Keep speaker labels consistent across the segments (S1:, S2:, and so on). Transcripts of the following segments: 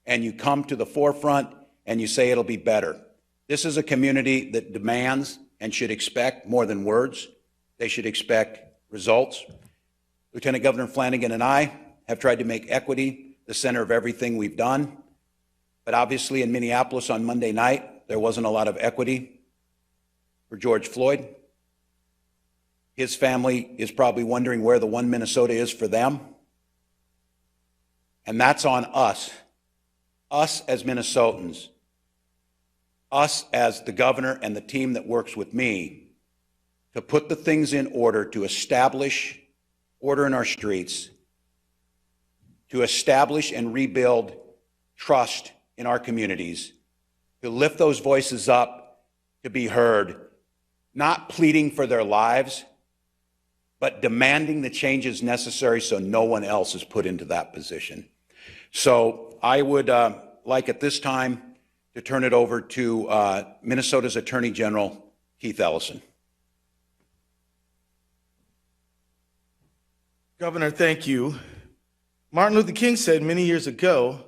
S1: and you come to the forefront and you say it'll be better. This is a community that demands and should expect more than words. They should expect results. Lieutenant Governor Flanagan and I have tried to make equity the center of everything we've done. But obviously in Minneapolis on Monday night, there wasn't a lot of equity for George Floyd. His family is probably wondering where the one Minnesota is for them. And that's on us as Minnesotans, us as the governor and the team that works with me, to put the things in order to establish order in our streets, to establish and rebuild trust in our communities, to lift those voices up to be heard, not pleading for their lives, but demanding the changes necessary so no one else is put into that position. So I would like at this time to turn it over to Minnesota's Attorney General, Keith Ellison.
S2: Governor, thank you. Martin Luther King said many years ago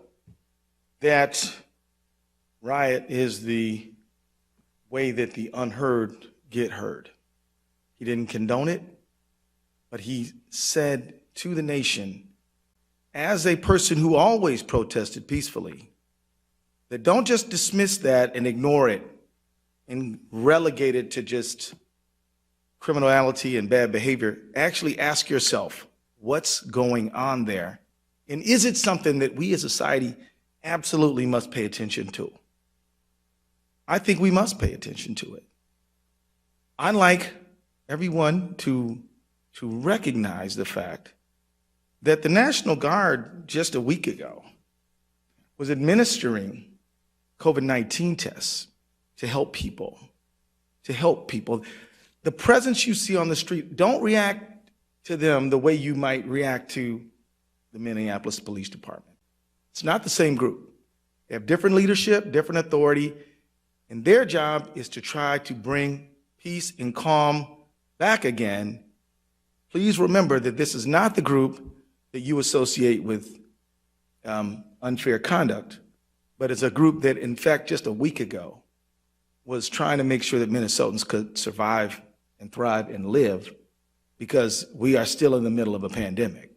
S2: that riot is the way that the unheard get heard. He didn't condone it, but he said to the nation, as a person who always protested peacefully, that don't just dismiss that and ignore it and relegate it to just criminality and bad behavior. Actually ask yourself, what's going on there? And is it something that we as a society absolutely must pay attention to? I think we must pay attention to it. I'd like everyone to recognize the fact that the National Guard just a week ago was administering COVID-19 tests to help people, The presence you see on the street, don't react to them the way you might react to the Minneapolis Police Department. It's not the same group. They have different leadership, different authority, and their job is to try to bring peace and calm back again. Please remember that this is not the group that you associate with unfair conduct, but it's a group that, in fact, just a week ago was trying to make sure that Minnesotans could survive and thrive and live, because we are still in the middle of a pandemic.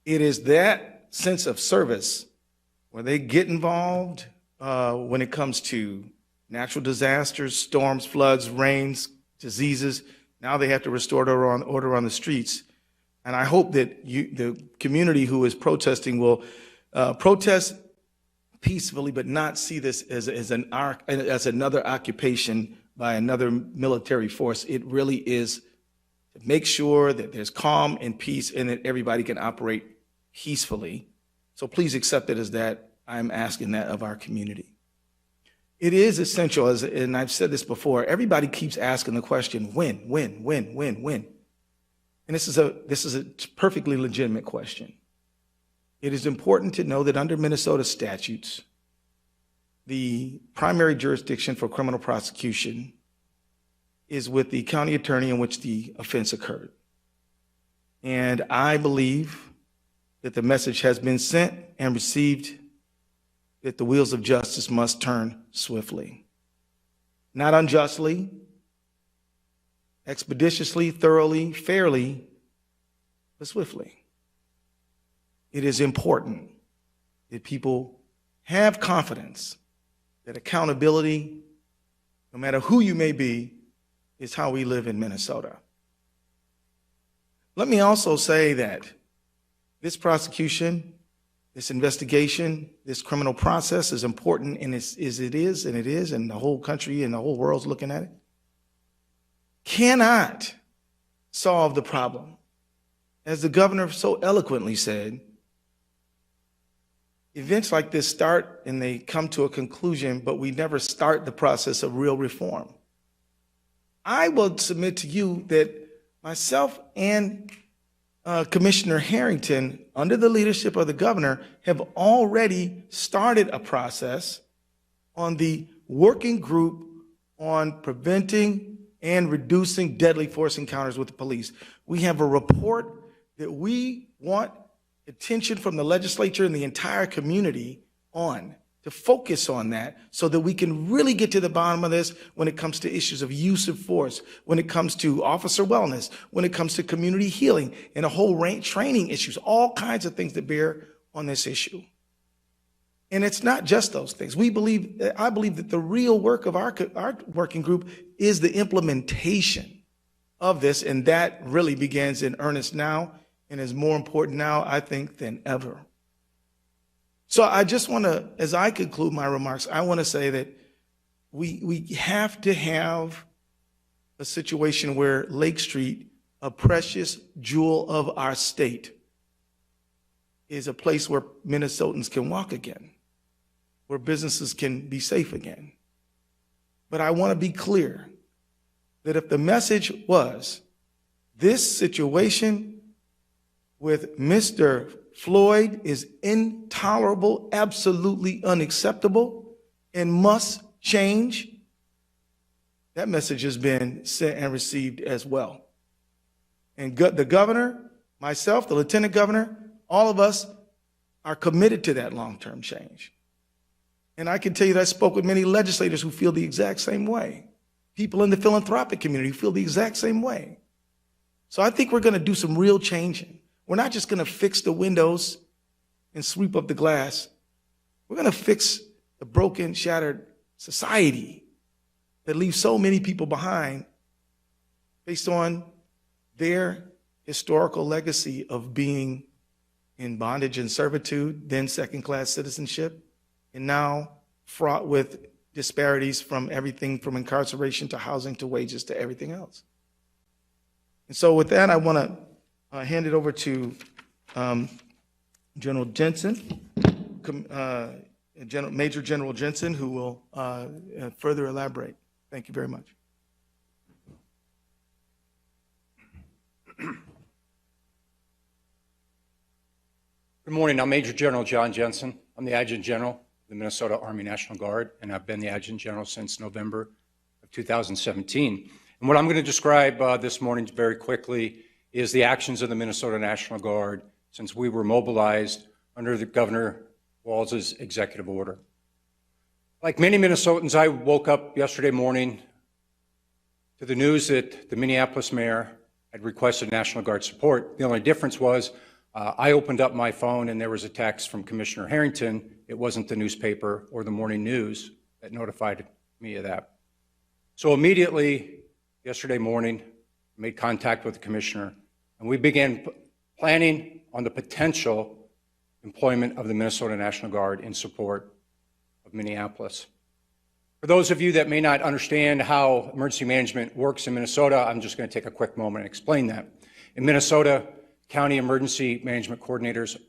S2: It is that sense of service where they get involved when it comes to natural disasters, storms, floods, rains, diseases. Now they have to restore order on the streets. And I hope that the community who is protesting will protest peacefully, but not see this as another occupation by another military force. It really is to make sure that there's calm and peace and that everybody can operate peacefully. So please accept it as that. I'm asking that of our community. It is essential, and I've said this before, everybody keeps asking the question, when? And this is a perfectly legitimate question. It is important to know that under Minnesota statutes, the primary jurisdiction for criminal prosecution is with the county attorney in which the offense occurred. And I believe that the message has been sent and received that the wheels of justice must turn swiftly. Not unjustly, expeditiously, thoroughly, fairly, but swiftly. It is important that people have confidence that accountability, no matter who you may be, is how we live in Minnesota. Let me also say that this prosecution, this investigation, this criminal process is important, and and the whole country and the whole world's looking at it, cannot solve the problem. As the governor so eloquently said, events like this start and they come to a conclusion, but we never start the process of real reform. I will submit to you that myself and Commissioner Harrington, under the leadership of the governor, have already started a process on the working group on preventing and reducing deadly force encounters with the police. We have a report that we want attention from the legislature and the entire community on, to focus on that so that we can really get to the bottom of this when it comes to issues of use of force, when it comes to officer wellness, when it comes to community healing, and a whole range training issues, all kinds of things that bear on this issue. And it's not just those things. I believe that the real work of our working group is the implementation of this, and that really begins in earnest now and is more important now, I think, than ever. So I just want to, as I conclude my remarks, I want to say that we have to have a situation where Lake Street, a precious jewel of our state, is a place where Minnesotans can walk again, where businesses can be safe again. But I want to be clear that if the message was this situation with Mr. Floyd is intolerable, absolutely unacceptable, and must change, that message has been sent and received as well. And the governor, myself, the lieutenant governor, all of us are committed to that long-term change. And I can tell you that I spoke with many legislators who feel the exact same way. People in the philanthropic community feel the exact same way. So I think we're going to do some real changing. We're not just going to fix the windows and sweep up the glass. We're going to fix the broken, shattered society that leaves so many people behind based on their historical legacy of being in bondage and servitude, then second-class citizenship, and now fraught with disparities from everything from incarceration to housing to wages to everything else. And so with that, I want to hand it over to General Jensen, Major General Jensen, who will further elaborate. Thank you very much.
S3: Good morning. I'm Major General John Jensen. I'm the Adjutant General of the Minnesota Army National Guard, and I've been the Adjutant General since November of 2017. And what I'm going to describe this morning very quickly is the actions of the Minnesota National Guard since we were mobilized under the Governor Walz's executive order. Like many Minnesotans, I woke up yesterday morning to the news that the Minneapolis mayor had requested National Guard support. The only difference was I opened up my phone and there was a text from Commissioner Harrington. It wasn't the newspaper or the morning news that notified me of that. So immediately yesterday morning, I made contact with the commissioner and we began planning on the potential employment of the Minnesota National Guard in support of Minneapolis. For those of you that may not understand how emergency management works in Minnesota, I'm just going to take a quick moment and explain that. In Minnesota, county emergency management coordinators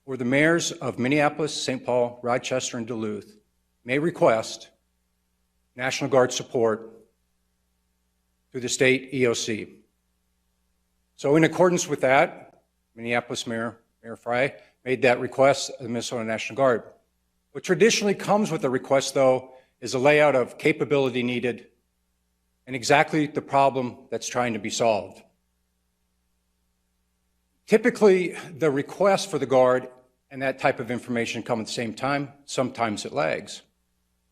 S3: or the mayors of Minneapolis, St. Paul, Rochester, and Duluth may request National Guard support through the state EOC. So in accordance with that, Minneapolis Mayor Frey made that request of the Minnesota National Guard. What traditionally comes with the request, though, is a layout of capability needed and exactly the problem that's trying to be solved. Typically, the request for the Guard and that type of information come at the same time. Sometimes it lags.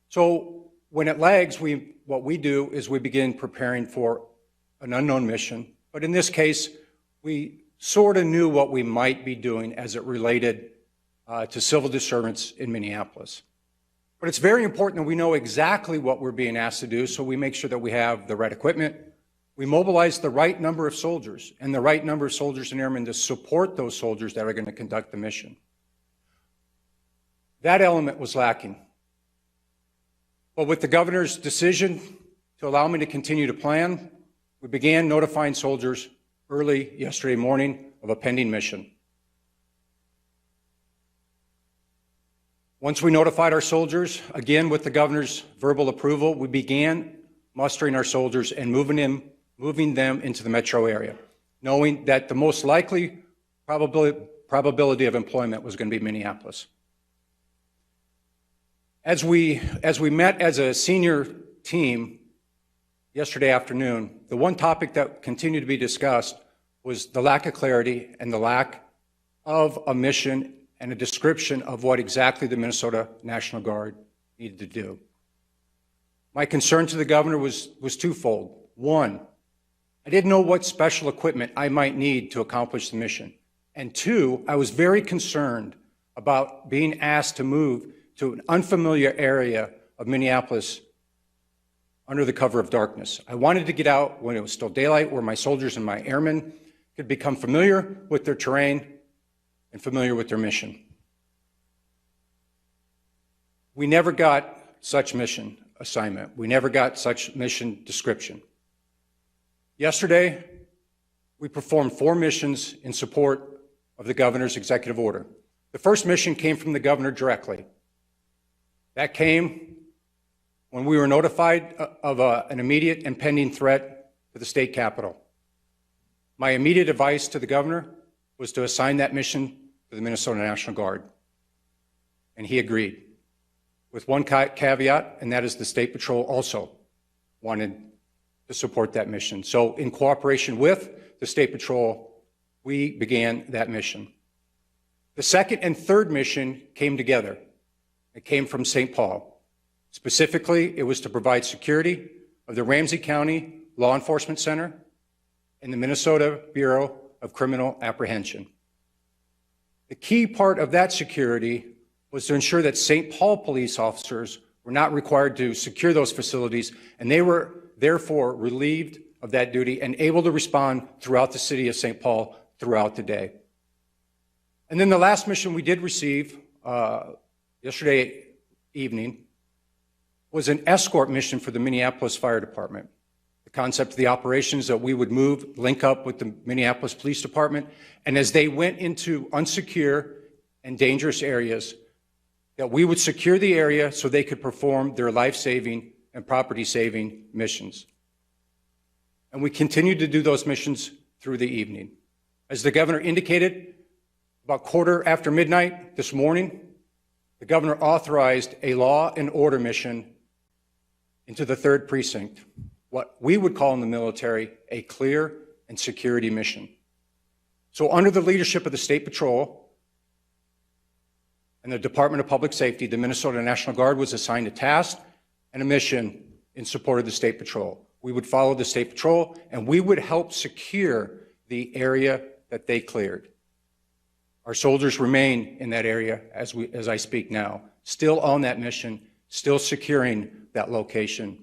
S3: So when it lags, what we do is we begin preparing for an unknown mission. But in this case, we sort of knew what we might be doing as it related to civil disturbance in Minneapolis. But it's very important that we know exactly what we're being asked to do, so we make sure that we have the right equipment. We mobilize the right number of soldiers and the right number of soldiers and airmen to support those soldiers that are going to conduct the mission. That element was lacking. But with the governor's decision to allow me to continue to plan, we began notifying soldiers early yesterday morning of a pending mission. Once we notified our soldiers, again with the governor's verbal approval, we began mustering our soldiers and moving them into the metro area, knowing that the most likely probability of employment was going to be Minneapolis. As we met as a senior team yesterday afternoon, the one topic that continued to be discussed was the lack of clarity and the lack of a mission and a description of what exactly the Minnesota National Guard needed to do. My concern to the governor was twofold. One, I didn't know what special equipment I might need to accomplish the mission. And two, I was very concerned about being asked to move to an unfamiliar area of Minneapolis under the cover of darkness. I wanted to get out when it was still daylight, where my soldiers and my airmen could become familiar with their terrain and familiar with their mission. We never got such mission assignment. We never got such mission description. Yesterday, we performed 4 missions in support of the governor's executive order. The first mission came from the governor directly. That came when we were notified of an immediate and pending threat to the state capitol. My immediate advice to the governor was to assign that mission to the Minnesota National Guard. And he agreed, with one caveat, and that is the State Patrol also wanted to support that mission. So in cooperation with the State Patrol, we began that mission. The second and third mission came together. It came from St. Paul. Specifically, it was to provide security of the Ramsey County Law Enforcement Center and the Minnesota Bureau of Criminal Apprehension. The key part of that security was to ensure that St. Paul police officers were not required to secure those facilities, and they were therefore relieved of that duty and able to respond throughout the city of St. Paul throughout the day. And then the last mission we did receive yesterday evening was an escort mission for the Minneapolis Fire Department. The concept of the operations that we would link up with the Minneapolis Police Department, and as they went into unsecure and dangerous areas, that we would secure the area so they could perform their life-saving and property-saving missions. And we continued to do those missions through the evening. As the governor indicated, about midnight this morning, the governor authorized a law and order mission into the 3rd precinct, what we would call in the military a clear and security mission. So under the leadership of the State Patrol and the Department of Public Safety, the Minnesota National Guard was assigned a task and a mission in support of the State Patrol. We would follow the State Patrol, and we would help secure the area that they cleared. Our soldiers remain in that area as I speak now, still on that mission, still securing that location.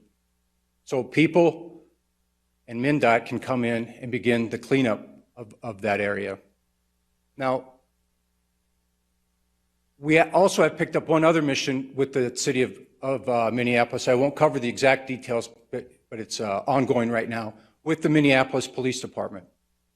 S3: So people and MnDOT can come in and begin the cleanup of that area. Now, we also have picked up one other mission with the city of Minneapolis. I won't cover the exact details, but it's ongoing right now with the Minneapolis Police Department.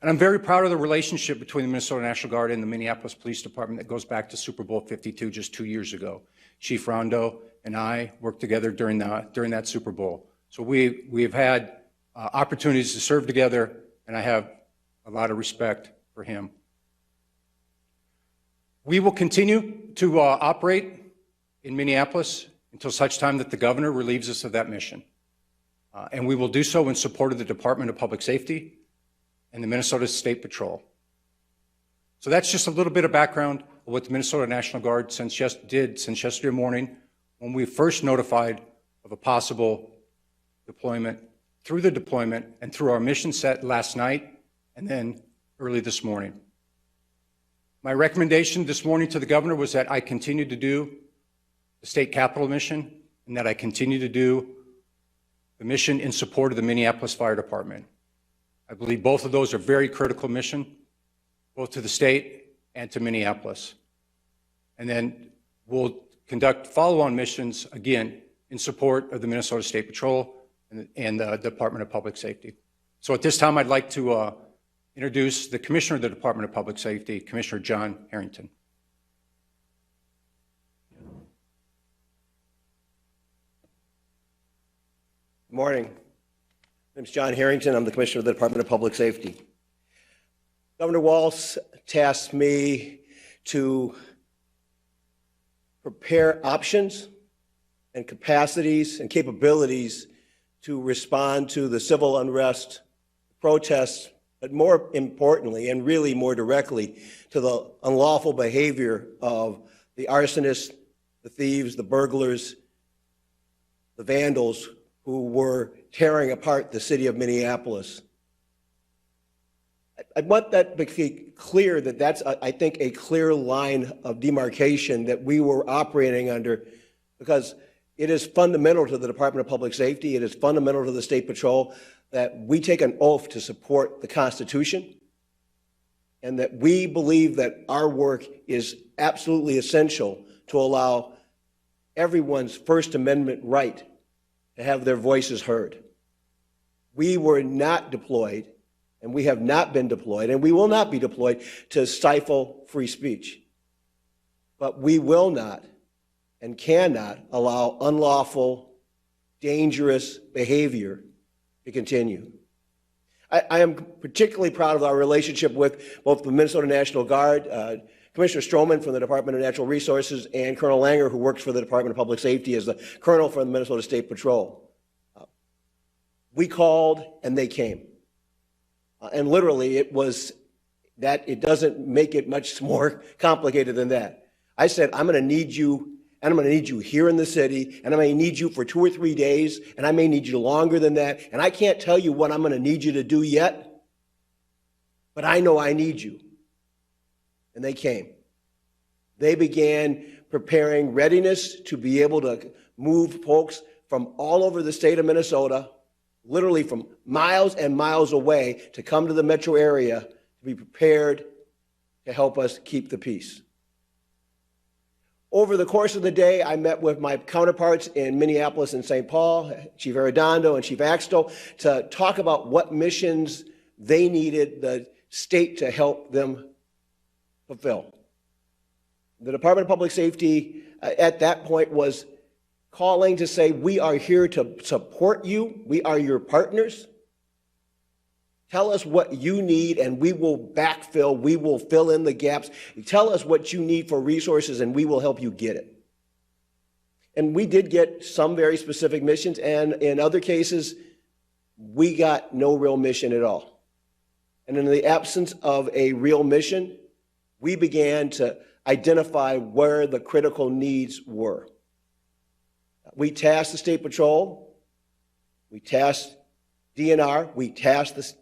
S3: And I'm very proud of the relationship between the Minnesota National Guard and the Minneapolis Police Department that goes back to Super Bowl 52 just 2 years ago. Chief Rondo and I worked together during that Super Bowl. So we've had opportunities to serve together, and I have a lot of respect for him. We will continue to operate in Minneapolis until such time that the governor relieves us of that mission. And we will do so in support of the Department of Public Safety and the Minnesota State Patrol. So that's just a little bit of background of what the Minnesota National Guard did since yesterday morning when we first notified of a possible deployment, through the deployment and through our mission set last night and then early this morning. My recommendation this morning to the governor was that I continue to do the state capitol mission and that I continue to do the mission in support of the Minneapolis Fire Department. I believe both of those are very critical mission, both to the state and to Minneapolis. And then we'll conduct follow-on missions, again, in support of the Minnesota State Patrol and the Department of Public Safety. So at this time, I'd like to introduce the Commissioner of the Department of Public Safety, Commissioner John Harrington.
S4: Good morning. My name is John Harrington. I'm the Commissioner of the Department of Public Safety. Governor Walz tasked me to prepare options and capacities and capabilities to respond to the civil unrest, protests but more importantly, and really more directly, to the unlawful behavior of the arsonists, the thieves, the burglars, the vandals who were tearing apart the city of Minneapolis. I want that to be clear, that that's, I think, a clear line of demarcation that we were operating under, because it is fundamental to the Department of Public Safety, it is fundamental to the State Patrol that we take an oath to support the Constitution, and that we believe that our work is absolutely essential to allow everyone's First Amendment right to have their voices heard. We were not deployed, and we have not been deployed, and we will not be deployed to stifle free speech. But we will not and cannot allow unlawful, dangerous behavior to continue. I am particularly proud of our relationship with both the Minnesota National Guard, Commissioner Stroman from the Department of Natural Resources, and Colonel Langer, who works for the Department of Public Safety as the colonel for the Minnesota State Patrol. We called and they came. And literally it was that, it doesn't make it much more complicated than that. I said, I'm going to need you, and I'm going to need you here in the city, and I may need you for 2 or 3 days, and I may need you longer than that, and I can't tell you what I'm going to need you to do yet, but I know I need you. And they came. They began preparing readiness to be able to move folks from all over the state of Minnesota, literally from miles and miles away, to come to the metro area to be prepared to help us keep the peace. Over the course of the day, I met with my counterparts in Minneapolis and St. Paul, Chief Arredondo and Chief Axtell, to talk about what missions they needed the state to help them fulfill. The Department of Public Safety at that point was calling to say, we are here to support you. We are your partners. Tell us what you need and we will backfill. We will fill in the gaps. Tell us what you need for resources and we will help you get it. And we did get some very specific missions, and in other cases, we got no real mission at all. And in the absence of a real mission, we began to identify where the critical needs were. We tasked the State Patrol, we tasked DNR, we tasked the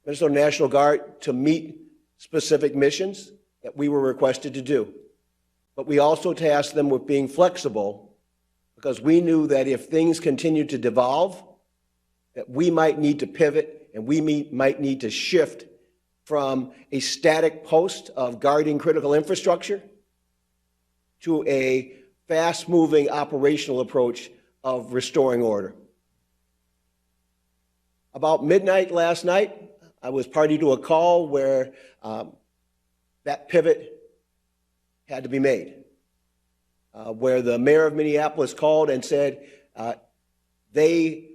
S4: Minnesota National Guard to meet specific missions that we were requested to do. But we also tasked them with being flexible, because we knew that if things continued to devolve, that we might need to pivot and we might need to shift from a static post of guarding critical infrastructure to a fast-moving operational approach of restoring order. About midnight last night, I was party to a call where that pivot had to be made, where the mayor of Minneapolis called and said they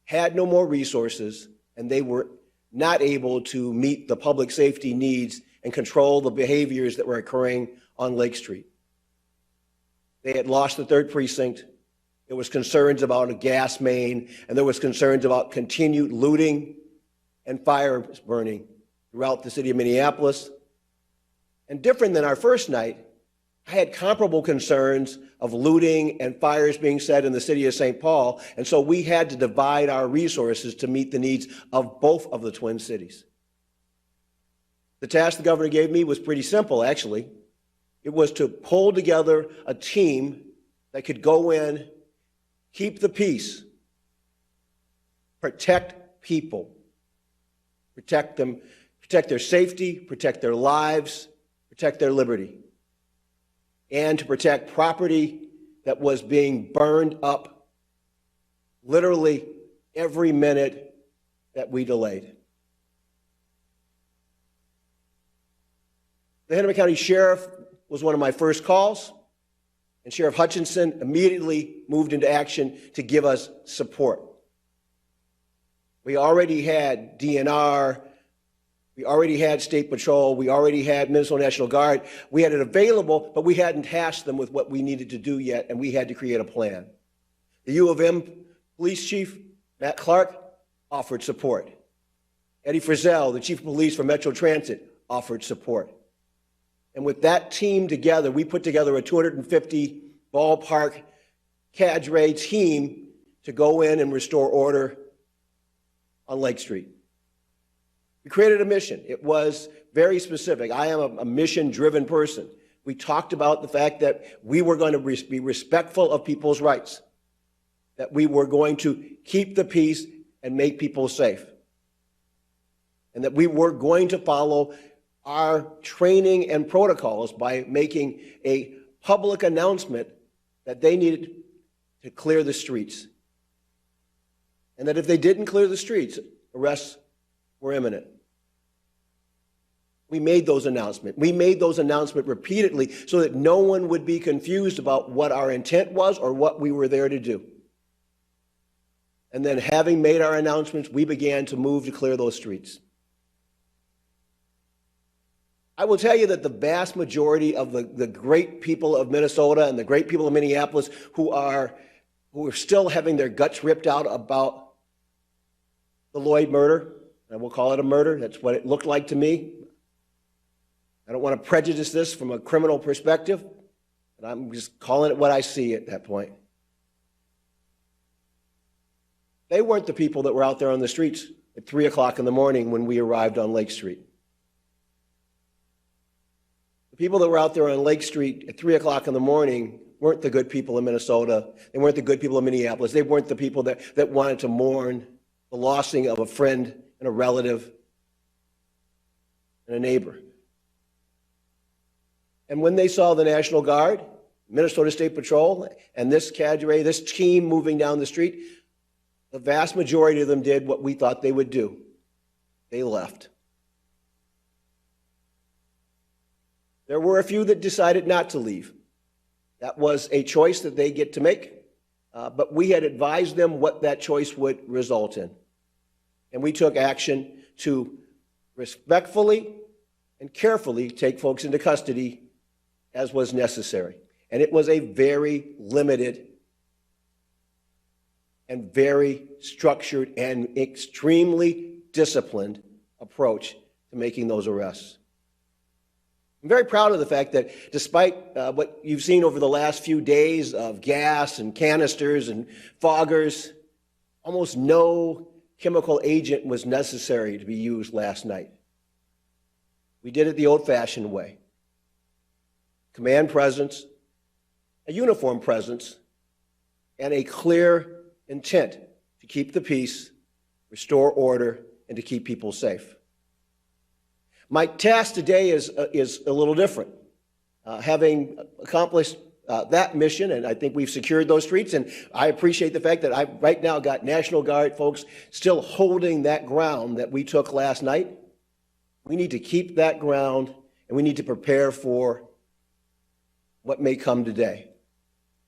S4: had no more resources and they were not able to meet the public safety needs and control the behaviors that were occurring on Lake Street. They had lost the 3rd precinct. There was concerns about a gas main, and there was concerns about continued looting and fires burning throughout the city of Minneapolis. And different than our first night, I had comparable concerns of looting and fires being set in the city of St. Paul, and so we had to divide our resources to meet the needs of both of the Twin Cities. The task the governor gave me was pretty simple, actually. It was to pull together a team that could go in, keep the peace, protect people, protect them, protect their safety, protect their lives, protect their liberty, and to protect property that was being burned up literally every minute that we delayed. The Hennepin County Sheriff was one of my first calls, and Sheriff Hutchinson immediately moved into action to give us support. We already had DNR, we already had State Patrol, we already had Minnesota National Guard. We had it available, but we hadn't tasked them with what we needed to do yet, and we had to create a plan. The U of M Police Chief, Matt Clark, offered support. Eddie Frizzell, the chief of police for Metro Transit, offered support. And with that team together, we put together a 250 ballpark cadre team to go in and restore order on Lake Street. We created a mission. It was very specific. I am a mission-driven person. We talked about the fact that we were going to be respectful of people's rights, that we were going to keep the peace and make people safe, and that we were going to follow our training and protocols by making a public announcement that they needed to clear the streets, and that if they didn't clear the streets, arrests were imminent. We made those announcements. We made those announcements repeatedly so that no one would be confused about what our intent was or what we were there to do. And then, having made our announcements, we began to move to clear those streets. I will tell you that the vast majority of the great people of Minnesota and the great people of Minneapolis who are still having their guts ripped out about the Floyd murder, and we'll call it a murder, that's what it looked like to me. I don't want to prejudice this from a criminal perspective, but I'm just calling it what I see at that point. They weren't the people that were out there on the streets at 3 o'clock in the morning when we arrived on Lake Street. The people that were out there on Lake Street at 3 o'clock in the morning weren't the good people in Minnesota. They weren't the good people in Minneapolis. They weren't the people that wanted to mourn the lossing of a friend and a relative and a neighbor. And when they saw the National Guard, Minnesota State Patrol, and this cadre, this team moving down the street, the vast majority of them did what we thought they would do. They left. There were a few that decided not to leave. That was a choice that they get to make, but we had advised them what that choice would result in. And we took action to respectfully and carefully take folks into custody as was necessary. And it was a very limited and very structured and extremely disciplined approach to making those arrests. I'm very proud of the fact that despite what you've seen over the last few days of gas and canisters and foggers, almost no chemical agent was necessary to be used last night. We did it the old-fashioned way. Command presence, a uniform presence, and a clear intent to keep the peace, restore order, and to keep people safe. My task today is a little different. Having accomplished that mission, and I think we've secured those streets, and I appreciate the fact that I've right now got National Guard folks still holding that ground that we took last night. We need to keep that ground, and we need to prepare for what may come today.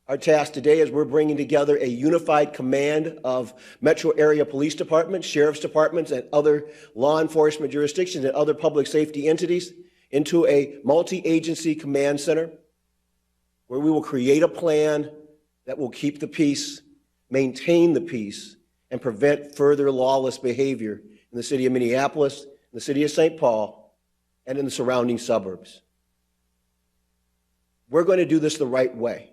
S4: Our task today is we're bringing together a unified command of metro area police departments, sheriff's departments, and other law enforcement jurisdictions and other public safety entities into a multi-agency command center where we will create a plan that will keep the peace, maintain the peace, and prevent further lawless behavior in the city of Minneapolis, in the city of St. Paul, and in the surrounding suburbs. We're going to do this the right way.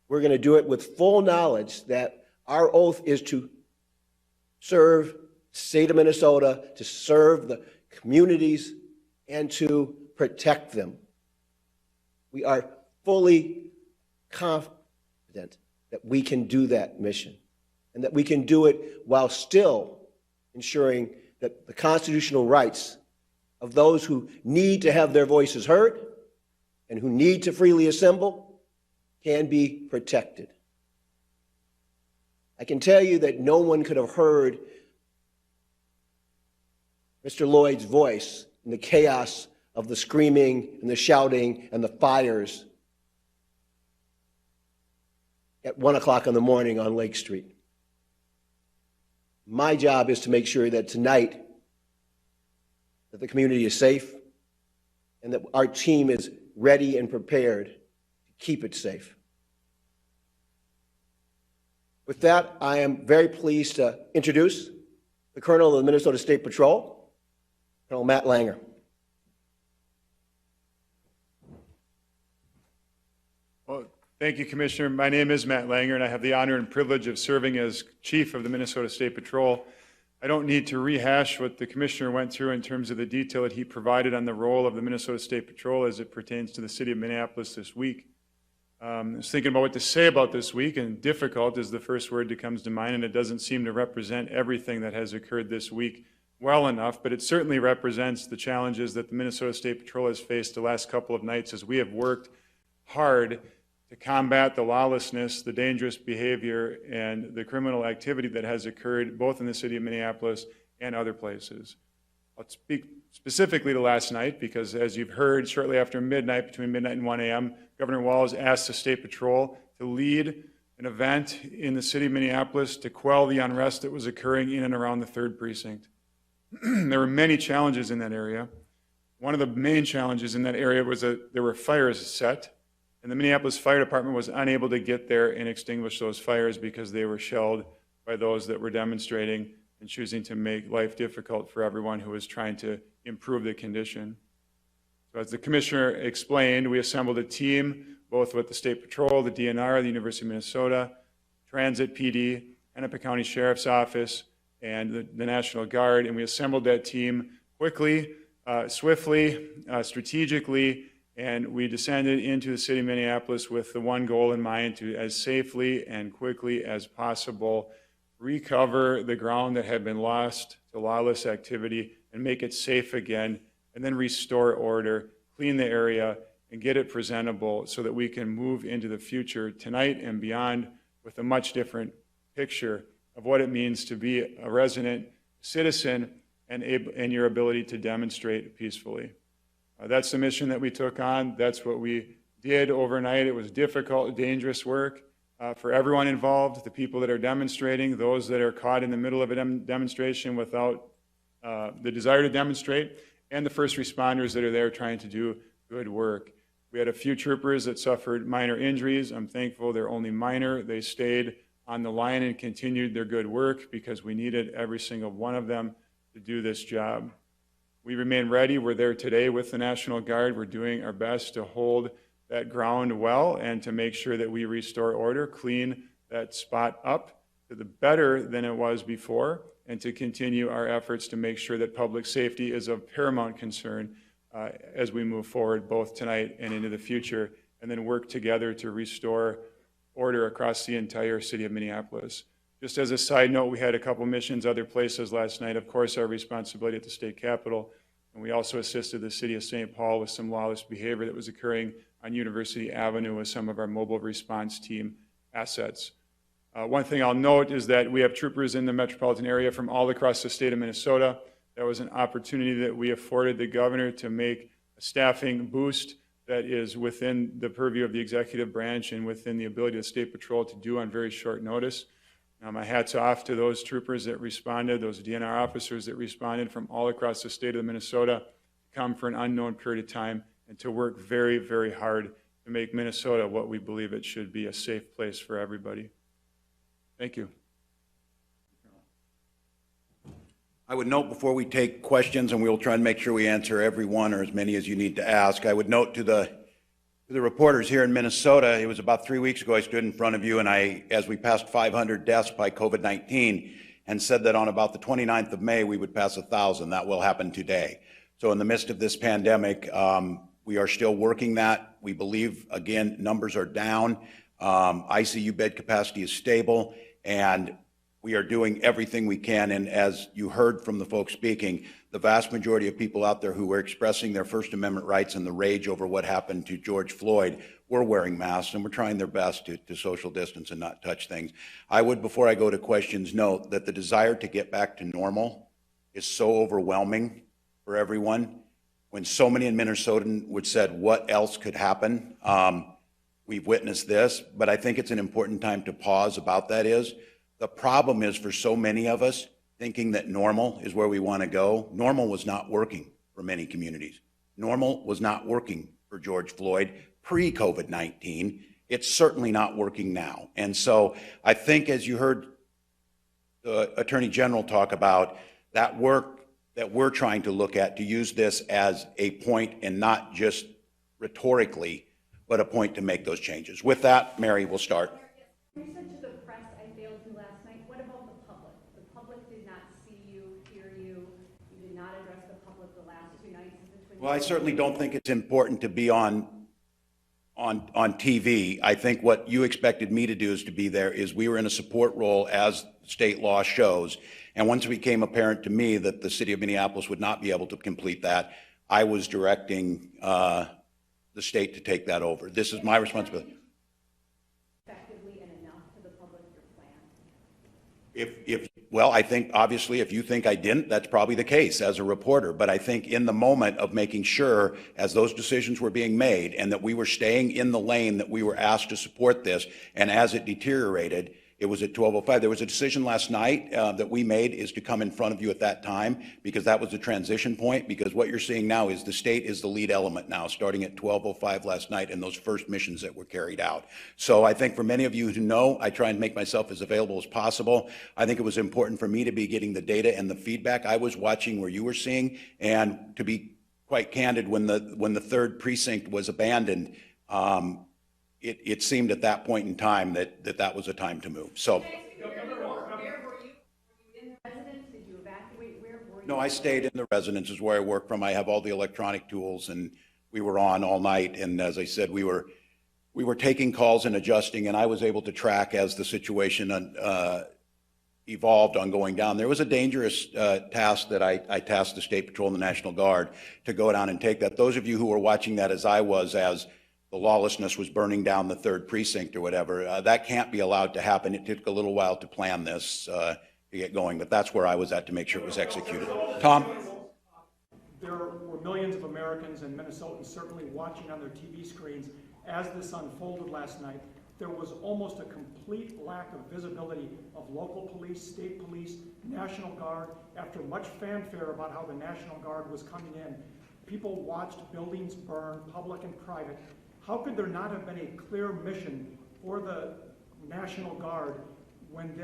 S4: We're going to do it with full knowledge that our oath is to serve the state of Minnesota, to serve the communities, and to protect them. We are fully confident that we can do that mission and that we can do it while still ensuring that the constitutional rights of those who need to have their voices heard and who need to freely assemble can be protected. I can tell you that no one could have heard Mr. Lloyd's voice in the chaos of the screaming and the shouting and the fires at 1 o'clock in the morning on Lake Street. My job is to make sure that tonight that the community is safe and that our team is ready and prepared to keep it safe. With that, I am very pleased to introduce the Colonel of the Minnesota State Patrol, Colonel Matt Langer.
S5: Well, thank you, Commissioner. My name is Matt Langer, and I have the honor and privilege of serving as Chief of the Minnesota State Patrol. I don't need to rehash what the Commissioner went through in terms of the detail that he provided on the role of the Minnesota State Patrol as it pertains to the city of Minneapolis this week. I was thinking about what to say about this week, and difficult is the first word that comes to mind, and it doesn't seem to represent everything that has occurred this week well enough, but it certainly represents the challenges that the Minnesota State Patrol has faced the last couple of nights as we have worked hard to combat the lawlessness, the dangerous behavior, and the criminal activity that has occurred both in the city of Minneapolis and other places. I'll speak specifically to last night because, as you've heard, shortly after midnight, between midnight and 1 a.m., Governor Walz asked the State Patrol to lead an event in the city of Minneapolis to quell the unrest that was occurring in and around the 3rd precinct. There were many challenges in that area. One of the main challenges in that area was that there were fires set, and the Minneapolis Fire Department was unable to get there and extinguish those fires because they were shelled by those that were demonstrating and choosing to make life difficult for everyone who was trying to improve the condition. So as the Commissioner explained, we assembled a team, both with the State Patrol, the DNR, the University of Minnesota, Transit PD, Hennepin County Sheriff's Office, and the National Guard, and we assembled that team quickly, swiftly, strategically, and we descended into the city of Minneapolis with the one goal in mind: to, as safely and quickly as possible, recover the ground that had been lost to lawless activity and make it safe again, and then restore order, clean the area, and get it presentable so that we can move into the future tonight and beyond with a much different picture of what it means to be a resident citizen and your ability to demonstrate peacefully. That's the mission that we took on. That's what we did overnight. It was difficult, dangerous work for everyone involved, the people that are demonstrating, those that are caught in the middle of a demonstration without the desire to demonstrate, and the first responders that are there trying to do good work. We had a few troopers that suffered minor injuries. I'm thankful they're only minor. They stayed on the line and continued their good work because we needed every single one of them to do this job. We remain ready. We're there today with the National Guard. We're doing our best to hold that ground well and to make sure that we restore order, clean that spot up to the better than it was before, and to continue our efforts to make sure that public safety is of paramount concern as we move forward both tonight and into the future, and then work together to restore order across the entire city of Minneapolis. Just as a side note, we had a couple missions other places last night. Of course, our responsibility at the state capitol, and we also assisted the city of St. Paul with some lawless behavior that was occurring on University Avenue with some of our mobile response team assets. One thing I'll note is that we have troopers in the metropolitan area from all across the state of Minnesota. That was an opportunity that we afforded the governor to make a staffing boost that is within the purview of the executive branch and within the ability of the State Patrol to do on very short notice. My hat's off to those troopers that responded, those DNR officers that responded from all across the state of Minnesota to come for an unknown period of time and to work very, very hard to make Minnesota what we believe it should be, a safe place for everybody. Thank you.
S1: I would note before we take questions, and we'll try and make sure we answer every one or as many as you need to ask, I would note to the reporters here in Minnesota, it was about 3 weeks ago I stood in front of you and as we passed 500 deaths by COVID-19 and said that on about the 29th of May we would pass 1,000. That will happen today. So in the midst of this pandemic, we are still working that. We believe, again, numbers are down. ICU bed capacity is stable, and we are doing everything we can. And as you heard from the folks speaking, the vast majority of people out there who were expressing their First Amendment rights and the rage over what happened to George Floyd were wearing masks and were trying their best to social distance and not touch things. I would, before I go to questions, note that the desire to get back to normal is so overwhelming for everyone. When so many in Minnesota would said, what else could happen? We've witnessed this, but I think it's an important time to pause about that is, the problem is for so many of us thinking that normal is where we want to go. Normal was not working for many communities. Normal was not working for George Floyd pre-COVID-19. It's certainly not working now. And so I think as you heard the Attorney General talk about that work that we're trying to look at to use this as a point and not just rhetorically, but a point to make those changes. With that, Mary, we'll start.
S6: You said to the press, I failed you last night. What about the public? The public did not see you, hear you. You did not address the public the last 2 nights.
S1: Well, I certainly don't think it's important to be on TV. I think what you expected me to do is to be there is we were in a support role as state law shows. And once it became apparent to me that the city of Minneapolis would not be able to complete that, I was directing the state to take that over. This is my responsibility.
S6: Effectively and enough to the public, your plan?
S1: Well, I think obviously if you think I didn't, that's probably the case as a reporter. But I think in the moment of making sure as those decisions were being made and that we were staying in the lane that we were asked to support this, and as it deteriorated, it was at 12:05. There was a decision last night that we made is to come in front of you at that time because that was the transition point, because what you're seeing now is the state is the lead element now, starting at 12:05 last night and those first missions that were carried out. So I think for many of you who know, I try and make myself as available as possible. I think it was important for me to be getting the data and the feedback. I was watching where you were seeing, and to be quite candid, when the third precinct was abandoned, it seemed at that point in time that was a time to move. So.
S6: Where were you? Were you in the residence? Did you evacuate? Where were you?
S1: No, I stayed in the residences where I work from. I have all the electronic tools, and we were on all night. And as I said, we were taking calls and adjusting, and I was able to track as the situation evolved on going down. There was a dangerous task that I tasked the State Patrol and the National Guard to go down and take that. Those of you who were watching that as I was, as the lawlessness was burning down the third precinct or whatever, that can't be allowed to happen. It took a little while to plan this to get going, but that's where I was at to make sure it was executed. Tom?
S7: There were millions of Americans and Minnesotans certainly watching on their TV screens as this unfolded last night. There was almost a complete lack of visibility of local police, state police, National Guard. After much fanfare about how the National Guard was coming in, people watched buildings burn, public and private. How could there not have been a clear mission for the National Guard when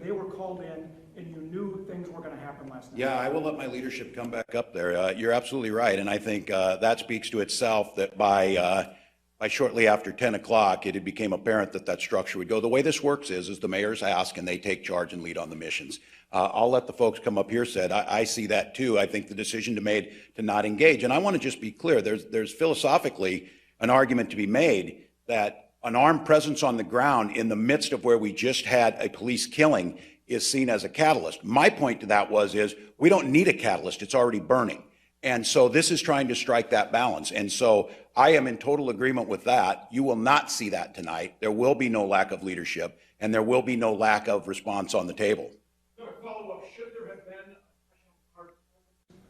S7: they were called in and you knew things were going to happen last night?
S1: Yeah, I will let my leadership come back up there. You're absolutely right, and I think that speaks to itself that by shortly after 10 o'clock, it became apparent that structure would go. The way this works is the mayors ask and they take charge and lead on the missions. I'll let the folks come up here said, I see that too. I think the decision made to not engage, and I want to just be clear, there's philosophically an argument to be made that an armed presence on the ground in the midst of where we just had a police killing is seen as a catalyst. My point to that is we don't need a catalyst, it's already burning. And so this is trying to strike that balance. And so I am in total agreement with that. You will not see that tonight. There will be no lack of leadership, and there will be no lack of response on the table.
S7: Follow-up, should there have been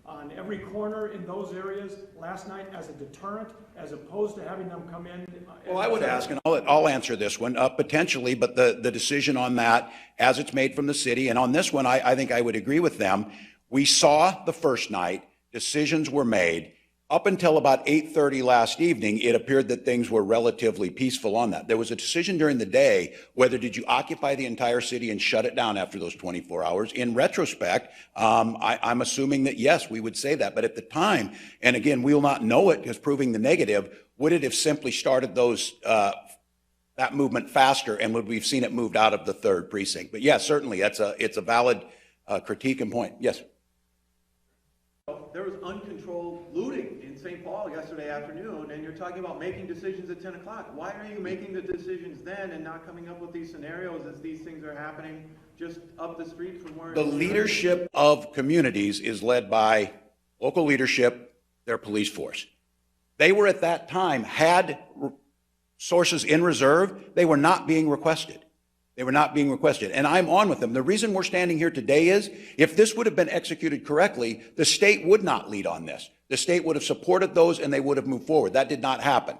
S7: on every corner in those areas last night as a deterrent, as opposed to having them come in?
S1: Well, I would ask, and I'll answer this one, potentially, but the decision on that, as it's made from the city, and on this one, I think I would agree with them. We saw the first night, decisions were made. Up until about 8:30 last evening, it appeared that things were relatively peaceful on that. There was a decision during the day, whether did you occupy the entire city and shut it down after those 24 hours. In retrospect, I'm assuming that yes, we would say that. But at the time, and again, we will not know it as proving the negative, would it have simply started that movement faster, and would we have seen it moved out of the third precinct? But yes, certainly, it's a valid critique and point. Yes.
S8: There was uncontrolled looting in St. Paul yesterday afternoon, and you're talking about making decisions at 10 o'clock. Why are you making the decisions then and not coming up with these scenarios as these things are happening just up the street from where...
S1: The leadership of communities is led by local leadership, their police force. They were at that time, had sources in reserve, they were not being requested. They were not being requested, and I'm on with them. The reason we're standing here today is, if this would have been executed correctly, the state would not lead on this. The state would have supported those and they would have moved forward. That did not happen.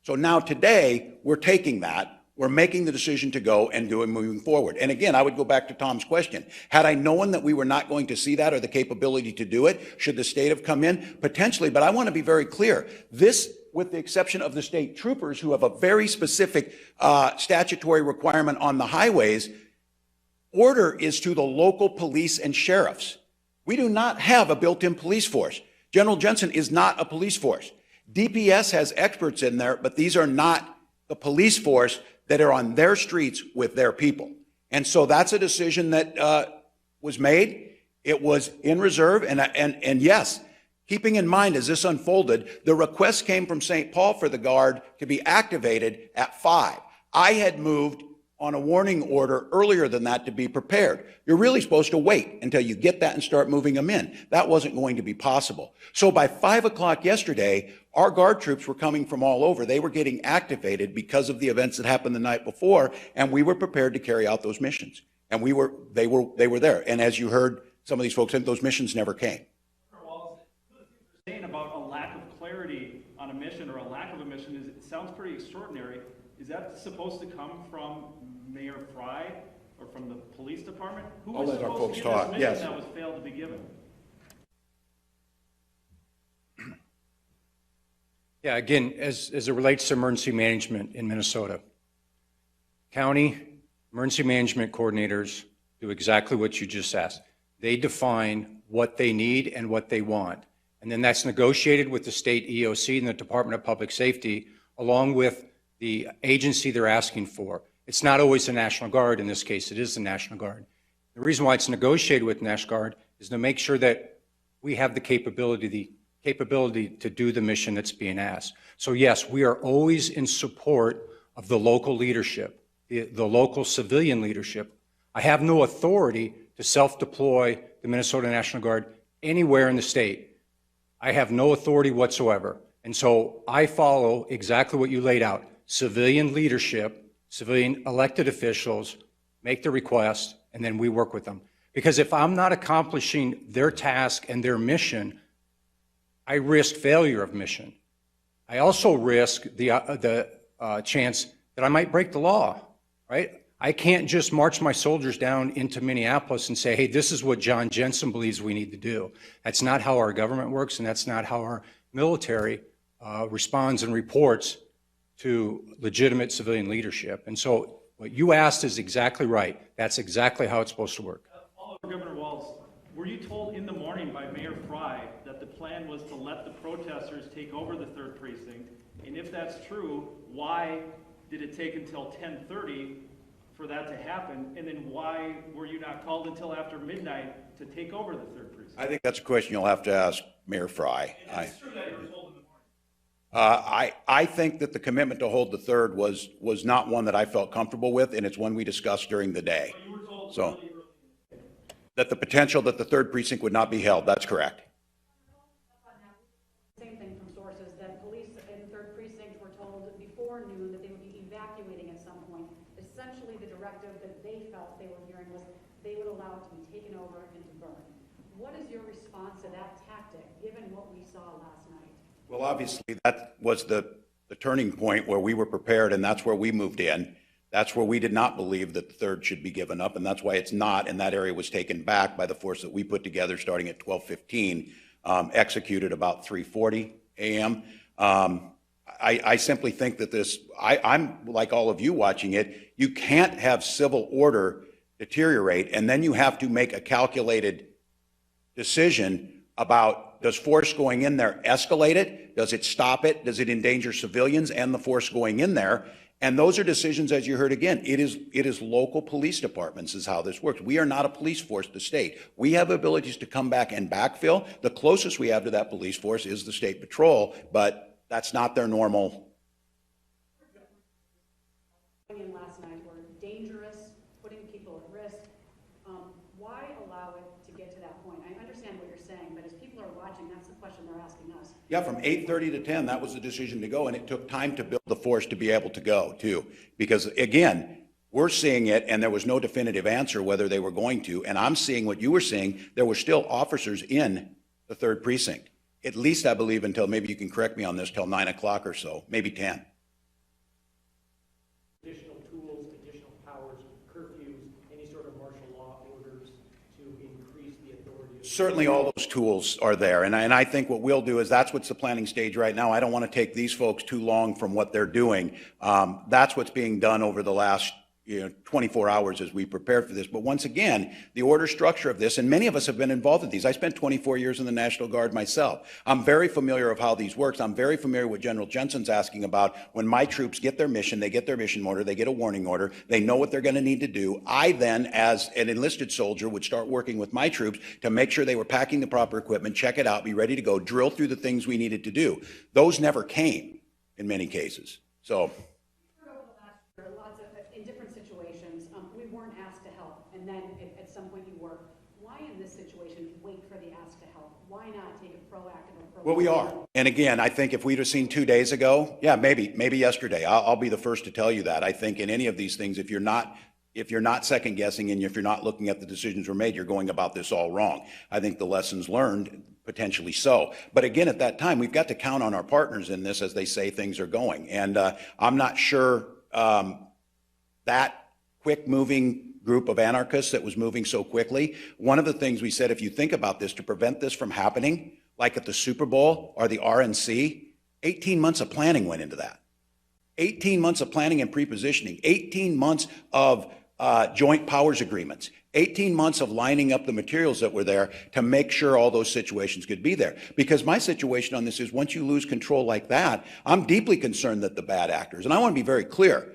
S1: So now today, we're taking that, we're making the decision to go and moving forward. And again, I would go back to Tom's question. Had I known that we were not going to see that or the capability to do it, should the state have come in? Potentially, but I want to be very clear. This, with the exception of the state troopers who have a very specific statutory requirement on the highways, order is to the local police and sheriffs. We do not have a built-in police force. General Jensen is not a police force. DPS has experts in there, but these are not the police force that are on their streets with their people. And so that's a decision that was made. It was in reserve. And yes, keeping in mind as this unfolded, the request came from St. Paul for the Guard to be activated at 5. I had moved on a warning order earlier than that to be prepared. You're really supposed to wait until you get that and start moving them in. That wasn't going to be possible. So by 5 o'clock yesterday, our Guard troops were coming from all over. They were getting activated because of the events that happened the night before, and we were prepared to carry out those missions. And they were there. And as you heard some of these folks, those missions never came.
S9: Walz, saying about a lack of clarity on a mission or a lack of a mission it sounds pretty extraordinary. Is that supposed to come from Mayor Fry or from the police department? Who was
S1: let our
S9: supposed
S1: folks
S9: to give
S1: talk.
S9: this
S1: Yes.
S9: mission that was failed to be given?
S3: Yeah, again, as it relates to emergency management in Minnesota, county emergency management coordinators do exactly what you just asked. They define what they need and what they want. And then that's negotiated with the state EOC and the Department of Public Safety, along with the agency they're asking for. It's not always the National Guard. In this case, it is the National Guard. The reason why it's negotiated with National Guard is to make sure that we have the capability to do the mission that's being asked. So yes, we are always in support of the local leadership, the local civilian leadership. I have no authority to self-deploy the Minnesota National Guard anywhere in the state. I have no authority whatsoever. And so I follow exactly what you laid out. Civilian leadership, civilian elected officials make the request, and then we work with them. Because if I'm not accomplishing their task and their mission, I risk failure of mission. I also risk the chance that I might break the law, right? I can't just march my soldiers down into Minneapolis and say, hey, this is what John Jensen believes we need to do. That's not how our government works, and that's not how our military responds and reports to legitimate civilian leadership. And so what you asked is exactly right. That's exactly how it's supposed to work.
S9: Governor Walz, were you told in the morning by Mayor Fry that the plan was to let the protesters take over the 3rd precinct? And if that's true, why did it take until 10:30 for that to happen? And then why were you not called until after midnight to take over the 3rd precinct?
S1: I think that's a question you'll have to ask Mayor Fry.
S9: It's true that you were told in the morning.
S1: I think that the commitment to hold the 3rd was not one that I felt comfortable with, and it's one we discussed during the day.
S9: But you were told
S1: So
S9: early.
S1: that the potential that the 3rd precinct would not be held, that's correct.
S6: Same thing from sources, that police in the 3rd precinct were told before noon that they would be evacuating at some point. Essentially, the directive that they felt they were hearing was they would allow it to be taken over and to burn. What is your response to that tactic, given what we saw last night?
S1: Well, obviously, that was the turning point where we were prepared, and that's where we moved in. That's where we did not believe that the 3rd should be given up, and that's why it's not, and that area was taken back by the force that we put together starting at 12:15, executed about 3:40 a.m. I simply think that I'm like all of you watching it, you can't have civil order deteriorate, and then you have to make a calculated decision about, does force going in there escalate it? Does it stop it? Does it endanger civilians and the force going in there? And those are decisions, as you heard again, it is local police departments is how this works. We are not a police force, the state. We have abilities to come back and backfill. The closest we have to that police force is the state patrol, but that's not their normal.
S6: In last night were dangerous, putting people at risk. Why allow it to get to that point? I understand what you're saying, but as people are watching, that's the question they're asking us.
S1: Yeah, from 8:30 to 10, that was the decision to go, and it took time to build the force to be able to go, too. Because, again, we're seeing it, and there was no definitive answer whether they were going to, and I'm seeing what you were seeing. There were still officers in the 3rd precinct, at least, I believe, until, maybe you can correct me on this, till 9 o'clock or so, maybe 10.
S7: Additional tools, additional powers, curfews, any sort of martial law orders to increase the authority of...
S1: Certainly all those tools are there, and I think what we'll do is that's what's the planning stage right now. I don't want to take these folks too long from what they're doing. That's what's being done over the last 24 hours as we prepared for this. But once again, the order structure of this, and many of us have been involved in these. I spent 24 years in the National Guard myself. I'm very familiar of how these works. I'm very familiar with General Jensen's asking about when my troops get their mission, they get their mission order, they get a warning order, they know what they're going to need to do. I then, as an enlisted soldier, would start working with my troops to make sure they were packing the proper equipment, check it out, be ready to go, drill through the things we needed to do. Those never came in many cases. So.
S6: Lots of, in different situations, we weren't asked to help, and then at some point you were. Why in this situation wait for the ask to help? Why not take a proactive approach?
S1: Well, we are. And again, I think if we'd have seen 2 days ago, yeah, maybe yesterday, I'll be the first to tell you that. I think in any of these things, if you're not second guessing and if you're not looking at the decisions were made, you're going about this all wrong. I think the lessons learned, potentially so. But again, at that time, we've got to count on our partners in this as they say things are going. And I'm not sure that quick-moving group of anarchists that was moving so quickly, one of the things we said, if you think about this, to prevent this from happening, like at the Super Bowl or the RNC, 18 months of planning went into that. 18 months of planning and pre-positioning, 18 months of joint powers agreements, 18 months of lining up the materials that were there to make sure all those situations could be there. Because my situation on this is once you lose control like that, I'm deeply concerned that the bad actors, and I want to be very clear,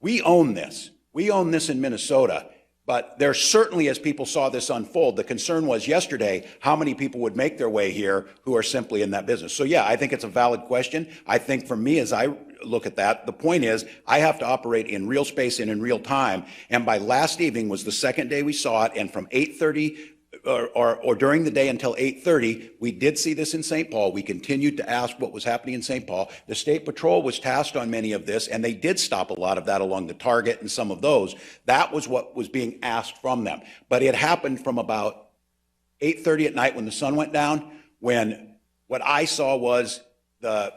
S1: we own this. We own this in Minnesota. But there certainly, as people saw this unfold, the concern was yesterday how many people would make their way here who are simply in that business. So yeah, I think it's a valid question. I think for me, as I look at that, the point is I have to operate in real space and in real time. And by last evening was the second day we saw it. And from 8:30 or during the day until 8:30, we did see this in St. Paul. We continued to ask what was happening in St. Paul. The State Patrol was tasked on many of this, and they did stop a lot of that along the Target and some of those. That was what was being asked from them. But it happened from about 8:30 at night when the sun went down, when what I saw was the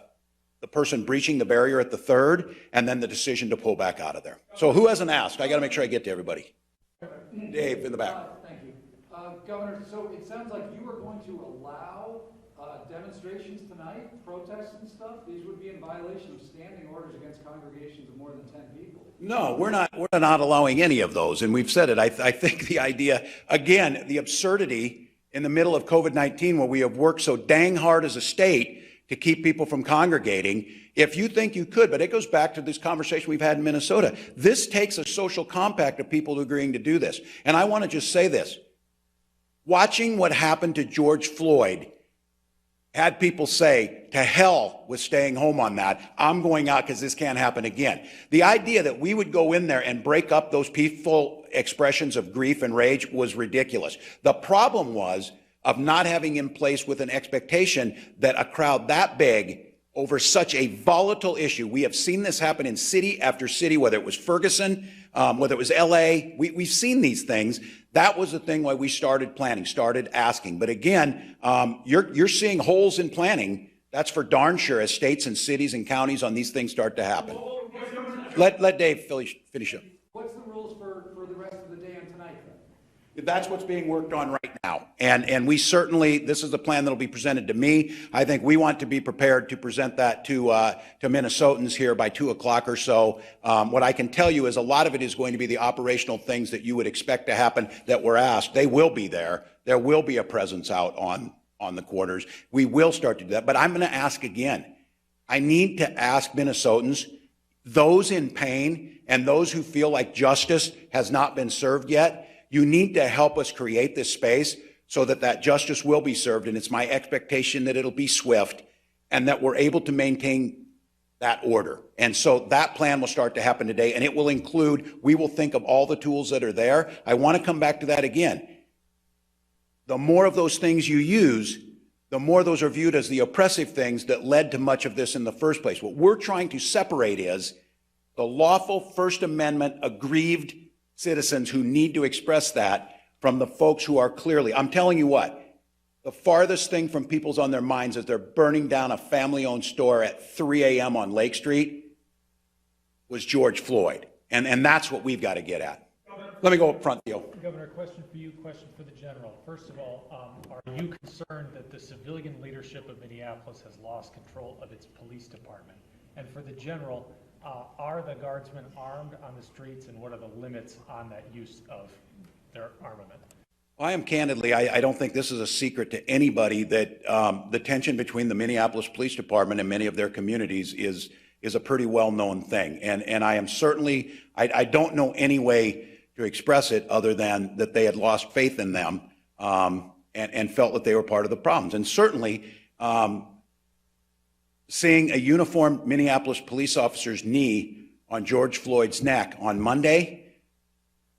S1: person breaching the barrier at the 3rd, and then the decision to pull back out of there. So who hasn't asked? I got to make sure I get to everybody. Dave in the back.
S10: Thank you. Governor, so it sounds like you are going to allow demonstrations tonight, protests and stuff? These would be in violation of standing orders against congregations of more than 10 people.
S1: No, we're not allowing any of those. And we've said it. I think the idea, again, the absurdity in the middle of COVID-19 where we have worked so dang hard as a state to keep people from congregating, if you think you could, but it goes back to this conversation we've had in Minnesota. This takes a social compact of people agreeing to do this. And I want to just say this. Watching what happened to George Floyd had people say, to hell with staying home on that. I'm going out because this can't happen again. The idea that we would go in there and break up those peaceful expressions of grief and rage was ridiculous. The problem was of not having in place with an expectation that a crowd that big over such a volatile issue. We have seen this happen in city after city, whether it was Ferguson, whether it was LA. We've seen these things. That was the thing why we started planning, started asking. But again, you're seeing holes in planning. That's for darn sure as states and cities and counties on these things start to happen. Let Dave finish up.
S10: What's the rules for the rest of the day and tonight then?
S1: That's what's being worked on right now. And we certainly, this is the plan that'll be presented to me. I think we want to be prepared to present that to Minnesotans here by 2 o'clock or so. What I can tell you is a lot of it is going to be the operational things that you would expect to happen that were asked. They will be there. There will be a presence out on the quarters. We will start to do that. But I'm going to ask again. I need to ask Minnesotans, those in pain and those who feel like justice has not been served yet, you need to help us create this space so that justice will be served, and it's my expectation that it'll be swift and that we're able to maintain that order. And so that plan will start to happen today, and it will include, we will think of all the tools that are there. I want to come back to that again. The more of those things you use, the more those are viewed as the oppressive things that led to much of this in the first place. What we're trying to separate is the lawful First Amendment aggrieved citizens who need to express that from the folks who are clearly, I'm telling you what, the farthest thing from people's on their minds as they're burning down a family-owned store at 3 a.m. on Lake Street was George Floyd. And that's what we've got to get at. Let me go up front, Theo.
S11: Governor, question for you, question for the general. First of all, are you concerned that the civilian leadership of Minneapolis has lost control of its police department? And for the general, Are the guardsmen armed on the streets, and what are the limits on that use of their armament?
S1: I am candidly, I don't think this is a secret to anybody that the tension between the Minneapolis Police Department and many of their communities is a pretty well-known thing. And I am certainly, I don't know any way to express it other than that they had lost faith in them and felt that they were part of the problems. And certainly, seeing a uniformed Minneapolis police officer's knee on George Floyd's neck on Monday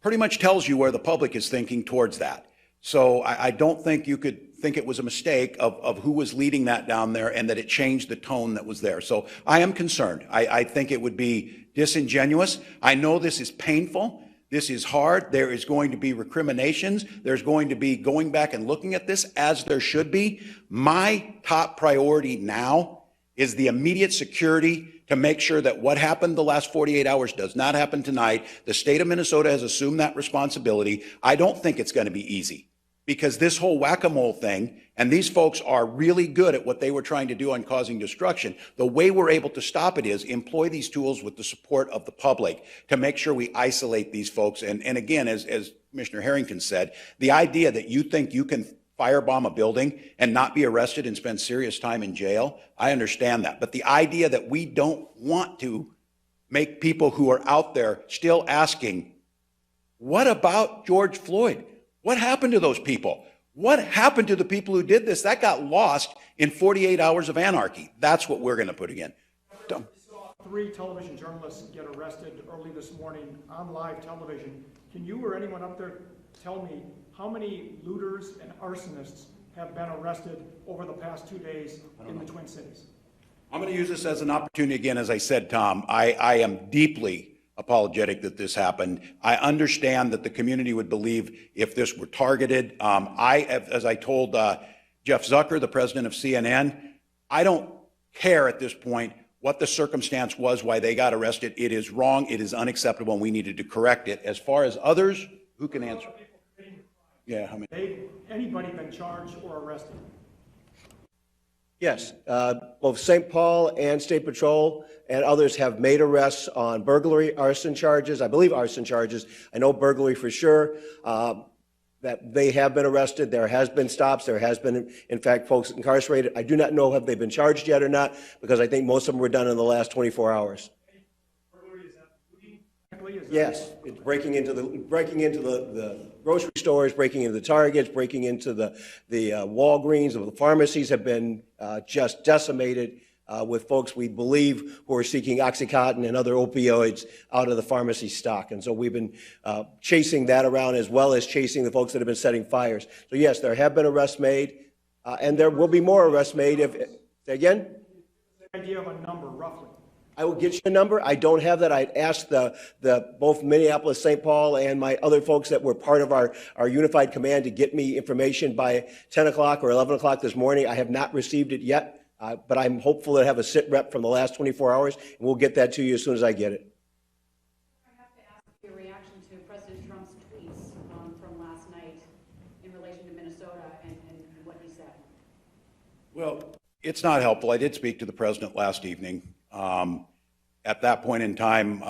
S1: pretty much tells you where the public is thinking towards that. So I don't think you could think it was a mistake of who was leading that down there and that it changed the tone that was there. So I am concerned. I think it would be disingenuous. I know this is painful. This is hard. There is going to be recriminations. There's going to be going back and looking at this, as there should be. My top priority now is the immediate security to make sure that what happened the last 48 hours does not happen tonight. The state of Minnesota has assumed that responsibility. I don't think it's going to be easy, because this whole whack-a-mole thing, and these folks are really good at what they were trying to do on causing destruction. The way we're able to stop it is employ these tools with the support of the public to make sure we isolate these folks. And again, as Commissioner Harrington said, the idea that you think you can firebomb a building and not be arrested and spend serious time in jail, I understand that. But the idea that we don't want to make people who are out there still asking, what about George Floyd? What happened to those people? What happened to the people who did this? That got lost in 48 hours of anarchy. That's what we're going to put again. Dumb.
S7: We saw 3 television journalists get arrested early this morning on live television. Can you or anyone up there tell me how many looters and arsonists have been arrested over the past 2 days in the Twin Cities?
S1: I'm going to use this as an opportunity again. As I said, Tom, I am deeply apologetic that this happened. I understand that the community would believe if this were targeted. As I told Jeff Zucker, the president of CNN, I don't care at this point what the circumstance was, why they got arrested. It is wrong. It is unacceptable, and we needed to correct it. As far as others, who can answer? Yeah, how many?
S7: Anybody been charged or arrested?
S4: Yes, both St. Paul and State Patrol and others have made arrests on burglary, arson charges, I believe arson charges. I know burglary for sure, that they have been arrested. There has been stops. There has been, in fact, folks incarcerated. I do not know have they been charged yet or not, because I think most of them were done in the last 24 hours. Yes, it's breaking into the grocery stores, breaking into the Targets, breaking into the Walgreens. The pharmacies have been just decimated with folks we believe who are seeking Oxycontin and other opioids out of the pharmacy stock. And so we've been chasing that around, as well as chasing the folks that have been setting fires. So yes, there have been arrests made, and there will be more arrests made. Say again?
S7: Idea of a number, roughly.
S4: I will get you a number. I don't have that. I'd asked both Minneapolis, St. Paul, and my other folks that were part of our unified command to get me information by 10 o'clock or 11 o'clock this morning. I have not received it yet, but I'm hopeful to have a sit rep from the last 24 hours, and we'll get that to you as soon as I get it.
S6: I have to ask your reaction to President Trump's tweets from last night in relation to Minnesota and what he said.
S1: Well, it's not helpful. I did speak to the president last evening. At that point in time,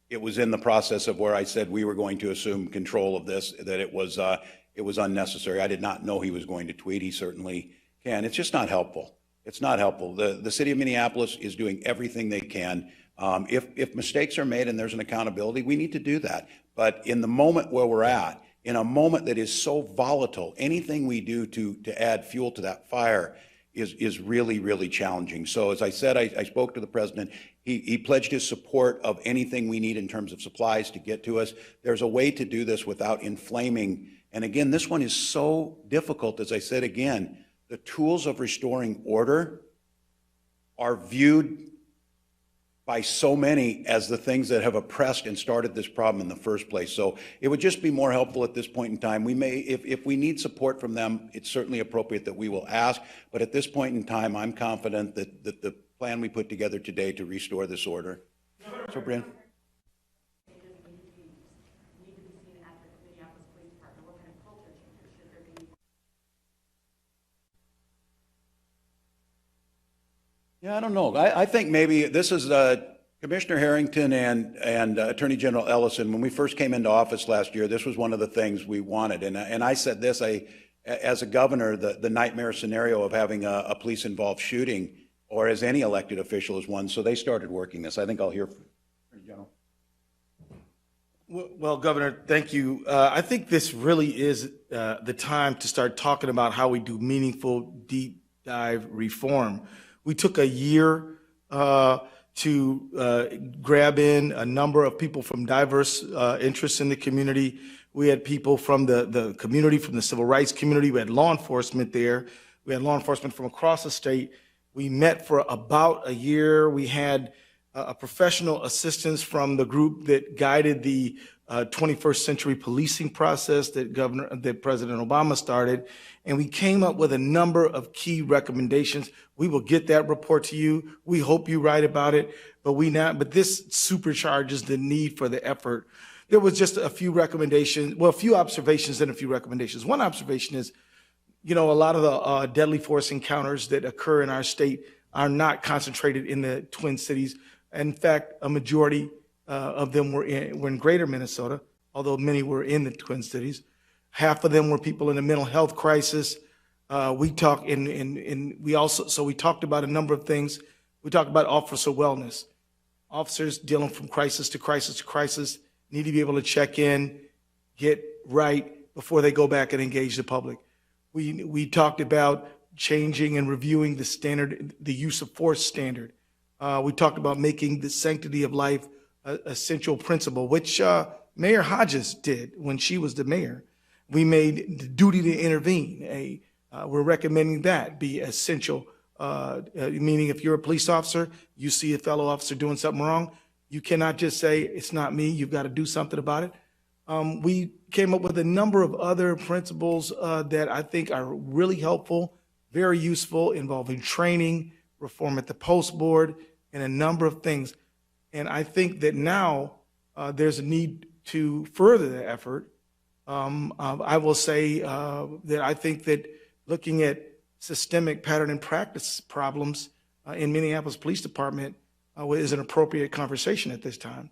S1: it was in the process of where I said we were going to assume control of this, that it was unnecessary. I did not know he was going to tweet. He certainly can. It's just not helpful. It's not helpful. The city of Minneapolis is doing everything they can. If mistakes are made and there's an accountability, we need to do that. But in the moment where we're at, in a moment that is so volatile, anything we do to add fuel to that fire is really, really challenging. So as I said, I spoke to the president. He pledged his support of anything we need in terms of supplies to get to us. There's a way to do this without inflaming. And again, this one is so difficult. As I said again, the tools of restoring order are viewed by so many as the things that have oppressed and started this problem in the first place. So it would just be more helpful at this point in time. We may, if we need support from them, it's certainly appropriate that we will ask. But at this point in time, I'm confident that the plan we put together today to restore this order. So, Bryn. Yeah, I don't know. I think maybe this is Commissioner Harrington and Attorney General Ellison, when we first came into office last year, this was one of the things we wanted. And I said this, as a governor, the nightmare scenario of having a police-involved shooting, or as any elected official, is one. So they started working this. I think I'll hear from Attorney General.
S2: Well, Governor, thank you. I think this really is the time to start talking about how we do meaningful, deep dive reform. We took a year to grab in a number of people from diverse interests in the community. We had people from the community, from the civil rights community. We had law enforcement there. We had law enforcement from across the state. We met for about a year. We had a professional assistance from the group that guided the 21st century policing process that President Obama started. And we came up with a number of key recommendations. We will get that report to you. We hope you write about it, but this supercharges the need for the effort. There was just a few recommendations, well, a few observations and a few recommendations. One observation is, a lot of the deadly force encounters that occur in our state are not concentrated in the Twin Cities. In fact, a majority of them were in greater Minnesota, although many were in the Twin Cities. Half of them were people in a mental health crisis. We talked about a number of things. We talked about officer wellness. Officers dealing from crisis to crisis to crisis need to be able to check in, get right before they go back and engage the public. We talked about changing and reviewing the standard, the use of force standard. We talked about making the sanctity of life a central principle, which Mayor Hodges did when she was the mayor. We made the duty to intervene. We're recommending that be essential, meaning if you're a police officer, you see a fellow officer doing something wrong, you cannot just say, it's not me, you've got to do something about it. We came up with a number of other principles that I think are really helpful, very useful, involving training, reform at the post board, and a number of things. And I think that now there's a need to further the effort. I will say that I think that looking at systemic pattern and practice problems in Minneapolis Police Department is an appropriate conversation at this time.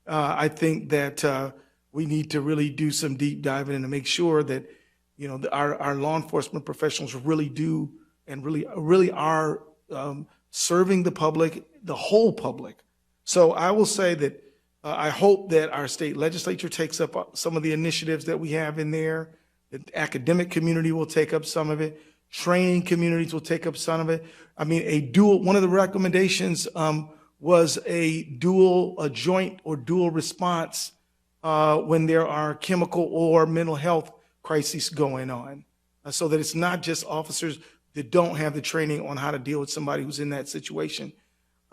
S2: I think that we need to really do some deep diving and to make sure that our law enforcement professionals really do and really are serving the public, the whole public. So I will say that I hope that our state legislature takes up some of the initiatives that we have in there. The academic community will take up some of it. Training communities will take up some of it. I mean, one of the recommendations was a joint or dual response when there are chemical or mental health crises going on, so that it's not just officers that don't have the training on how to deal with somebody who's in that situation.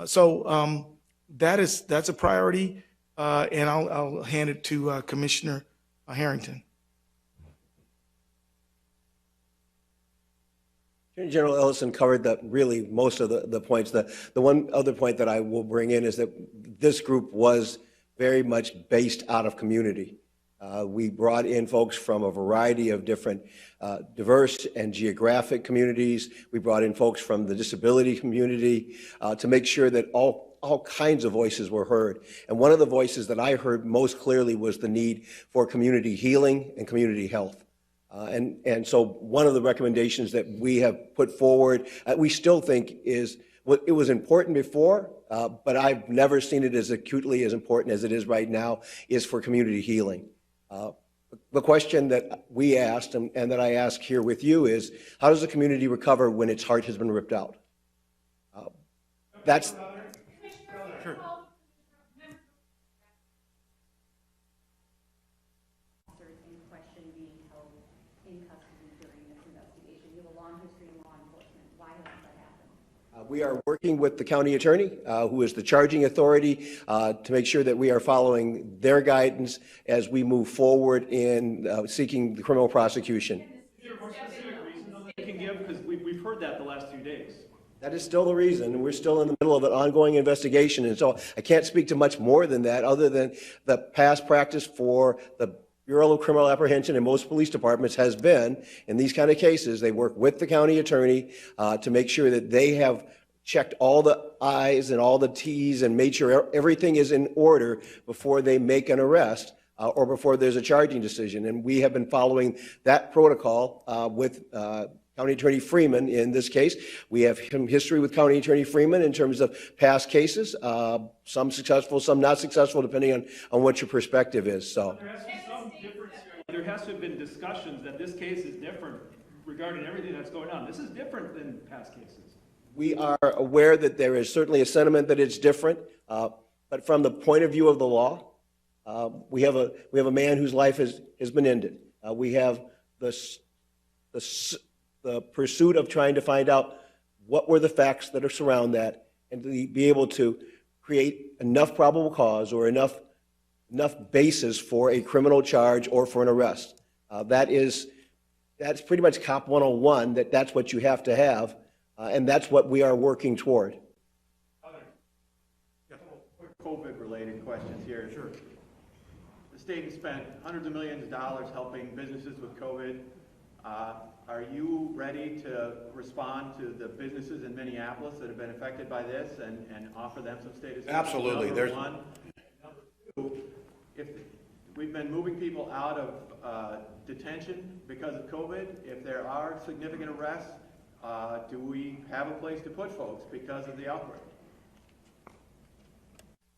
S2: So that's a priority, and I'll hand it to Commissioner Harrington.
S4: Attorney General Ellison covered really most of the points. The one other point that I will bring in is that this group was very much based out of community. We brought in folks from a variety of different diverse and geographic communities. We brought in folks from the disability community to make sure that all kinds of voices were heard. And one of the voices that I heard most clearly was the need for community healing and community health. And so one of the recommendations that we have put forward, we still think it was important before, but I've never seen it as acutely as important as it is right now, is for community healing. The question that we asked and that I ask here with you is, how does the community recover when its heart has been ripped out? That's... Sure.
S6: In question being held in custody during this investigation. You have a long history in law enforcement. Why hasn't that happened?
S4: We are working with the county attorney, who is the charging authority, to make sure that we are following their guidance as we move forward in seeking the criminal prosecution.
S9: Is there a more specific reason though that you can give? Because we've heard that the last few days.
S4: That is still the reason, and we're still in the middle of an ongoing investigation, and so I can't speak to much more than that, other than the past practice for the Bureau of Criminal Apprehension and most police departments has been, in these kind of cases, they work with the county attorney to make sure that they have checked all the I's and all the T's and made sure everything is in order before they make an arrest or before there's a charging decision. And we have been following that protocol with County Attorney Freeman in this case. We have some history with County Attorney Freeman in terms of past cases, some successful, some not successful, depending on what your perspective is. So
S9: There has to be some difference. There has to have been discussions that this case is different regarding everything that's going on. This is different than past cases.
S4: we are aware that there is certainly a sentiment that it's different, but from the point of view of the law, we have a man whose life has been ended. We have the pursuit of trying to find out what were the facts that are surround that, and to be able to create enough probable cause or enough basis for a criminal charge or for an arrest. That's pretty much Cop 101, that's what you have to have, and that's what we are working toward.
S8: COVID-related questions here. Sure. The state has spent hundreds of millions of dollars helping businesses with COVID. Are you ready to respond to the businesses in Minneapolis that have been affected by this and offer them some state assistance?
S1: Absolutely.
S8: Number one. Number two, if we've been moving people out of detention because of COVID, if there are significant arrests, do we have a place to put folks because of the outbreak?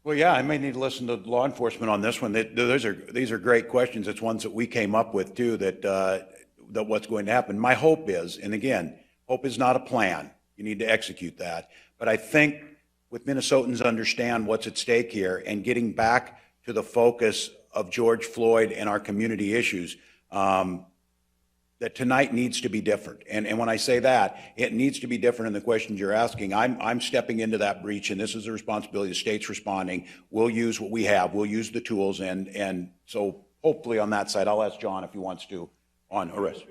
S1: Well, yeah, I may need to listen to law enforcement on this one. These are great questions. It's ones that we came up with too, that what's going to happen. My hope is, and again, hope is not a plan. You need to execute that. But I think with Minnesotans understand what's at stake here and getting back to the focus of George Floyd and our community issues, that tonight needs to be different. And when I say that, it needs to be different in the questions you're asking. I'm stepping into that breach, and this is the responsibility. The state's responding. We'll use what we have. We'll use the tools. And so hopefully on that side, I'll ask John if he wants to on arrest.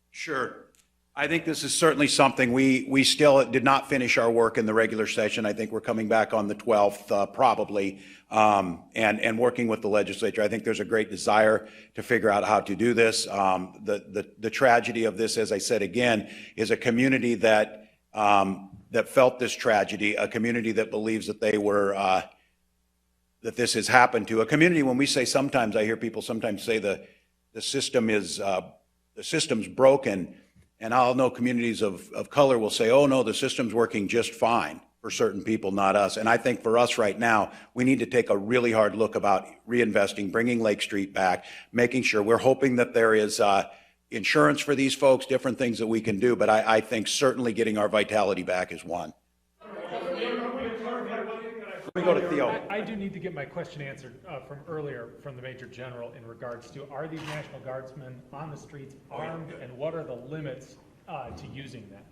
S1: Sure. I think this is certainly something we still did not finish our work in the regular session. I think we're coming back on the 12th probably, and working with the legislature. I think there's a great desire to figure out how to do this. The tragedy of this, as I said again, is a community that felt this tragedy, a community that believes that they were that this has happened to, a community. When we say sometimes, I hear people sometimes say the system's broken. And I'll know communities of color will say, oh, no, the system's working just fine for certain people, not us. And I think for us right now, we need to take a really hard look about reinvesting, bringing Lake Street back, making sure. We're hoping that there is insurance for these folks, different things that we can do. But I think certainly getting our vitality back is one. Let me go to Theo.
S11: I do need to get my question answered from earlier from the Major General in regards to, are these National Guardsmen on the streets armed, and what are the limits to using that?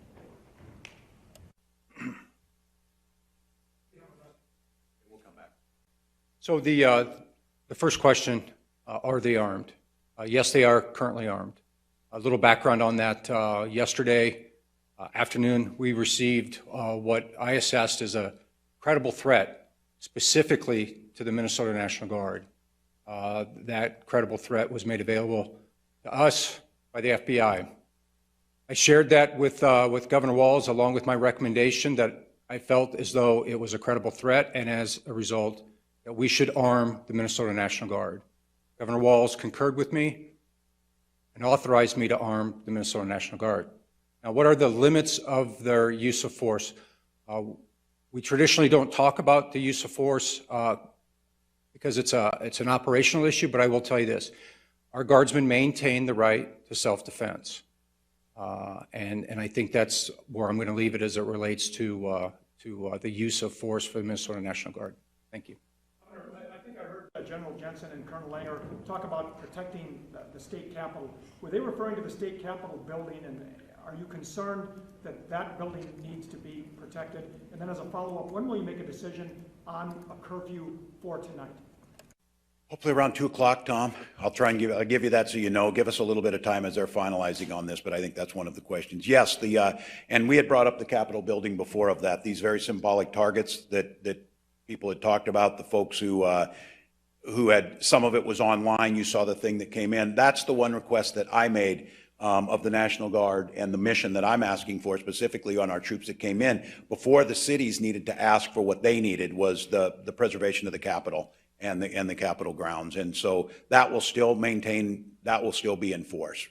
S1: We'll come back.
S3: So the first question, are they armed? Yes, they are currently armed. A little background on that. Yesterday afternoon, we received what I assessed as a credible threat specifically to the Minnesota National Guard. That credible threat was made available to us by the FBI. I shared that with Governor Walz along with my recommendation that I felt as though it was a credible threat, and as a result that we should arm the Minnesota National Guard. Governor Walz concurred with me and authorized me to arm the Minnesota National Guard. Now, what are the limits of their use of force? We traditionally don't talk about the use of force because it's an operational issue, but I will tell you this. Our guardsmen maintain the right to self-defense. And I think that's where I'm going to leave it as it relates to the use of force for the Minnesota National Guard. Thank you.
S7: I think I heard General Jensen and Colonel Langer talk about protecting the state capitol. Were they referring to the state capitol building, and are you concerned that that building needs to be protected? And then as a follow-up, when will you make a decision on a curfew for tonight?
S1: Hopefully around 2 o'clock, Tom. I'll give you that so you know. Give us a little bit of time as they're finalizing on this, but I think that's one of the questions. Yes, and we had brought up the Capitol building before of that. These very symbolic targets that people had talked about, the folks who had, some of it was online. You saw the thing that came in. That's the one request that I made of the National Guard and the mission that I'm asking for specifically on our troops that came in, before the cities needed to ask for what they needed, was the preservation of the Capitol and the Capitol grounds. And so that will still be in force.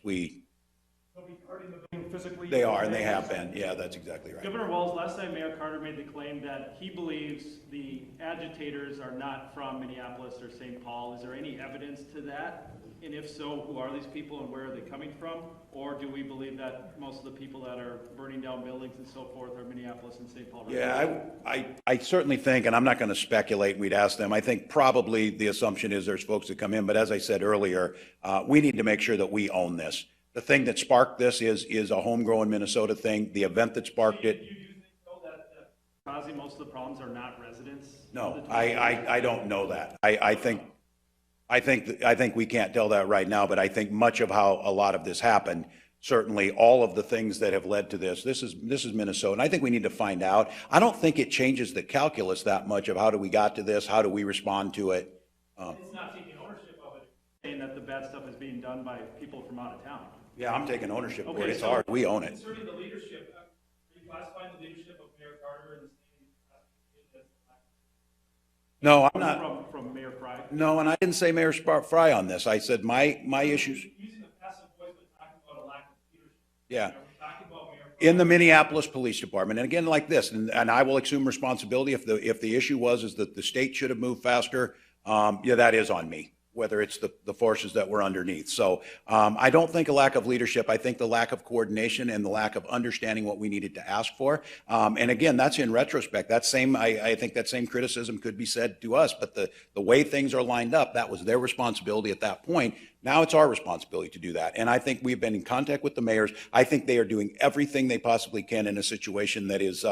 S7: They'll be guarding the building physically.
S1: They are, and they have been. Yeah, that's exactly right.
S9: Governor Walz, last night Mayor Carter made the claim that he believes the agitators are not from Minneapolis or St. Paul. Is there any evidence to that? And if so, who are these people and where are they coming from? Or do we believe that most of the people that are burning down buildings and so forth are Minneapolis and St. Paul?
S1: Yeah, I certainly think, and I'm not going to speculate, we'd ask them, I think probably the assumption is there's folks that come in, but as I said earlier, we need to make sure that we own this. The thing that sparked this is a homegrown Minnesota thing. The event that sparked it.
S9: Do you think, though, that causing most of the problems are not residents?
S1: No, I don't know that. I think we can't tell that right now, but I think much of how a lot of this happened, certainly all of the things that have led to this is Minnesota. And I think we need to find out. I don't think it changes the calculus that much of how do we got to this, how do we respond to it.
S9: It's not taking ownership of it, saying that the bad stuff is being done by people from out of town.
S1: Yeah, I'm taking ownership for it.
S9: Okay,
S1: It's
S9: so
S1: ours. We own it.
S9: Concerning the leadership, are you classifying the leadership of Mayor Carter and the state as
S1: No, I'm not.
S9: from Mayor Fry?
S1: No, and I didn't say Mayor Fry on this. I said my issues.
S9: Using a passive voice, but talking about a lack of leadership.
S1: Yeah.
S9: Are we talking about Mayor Fry?
S1: In the Minneapolis Police Department, and again, like this, and I will assume responsibility if the issue is that the state should have moved faster. Yeah, that is on me, whether it's the forces that were underneath. So I don't think a lack of leadership. I think the lack of coordination and the lack of understanding what we needed to ask for. And again, that's in retrospect. I think that same criticism could be said to us, but the way things are lined up, that was their responsibility at that point. Now it's our responsibility to do that. And I think we've been in contact with the mayors. I think they are doing everything they possibly can in a situation that is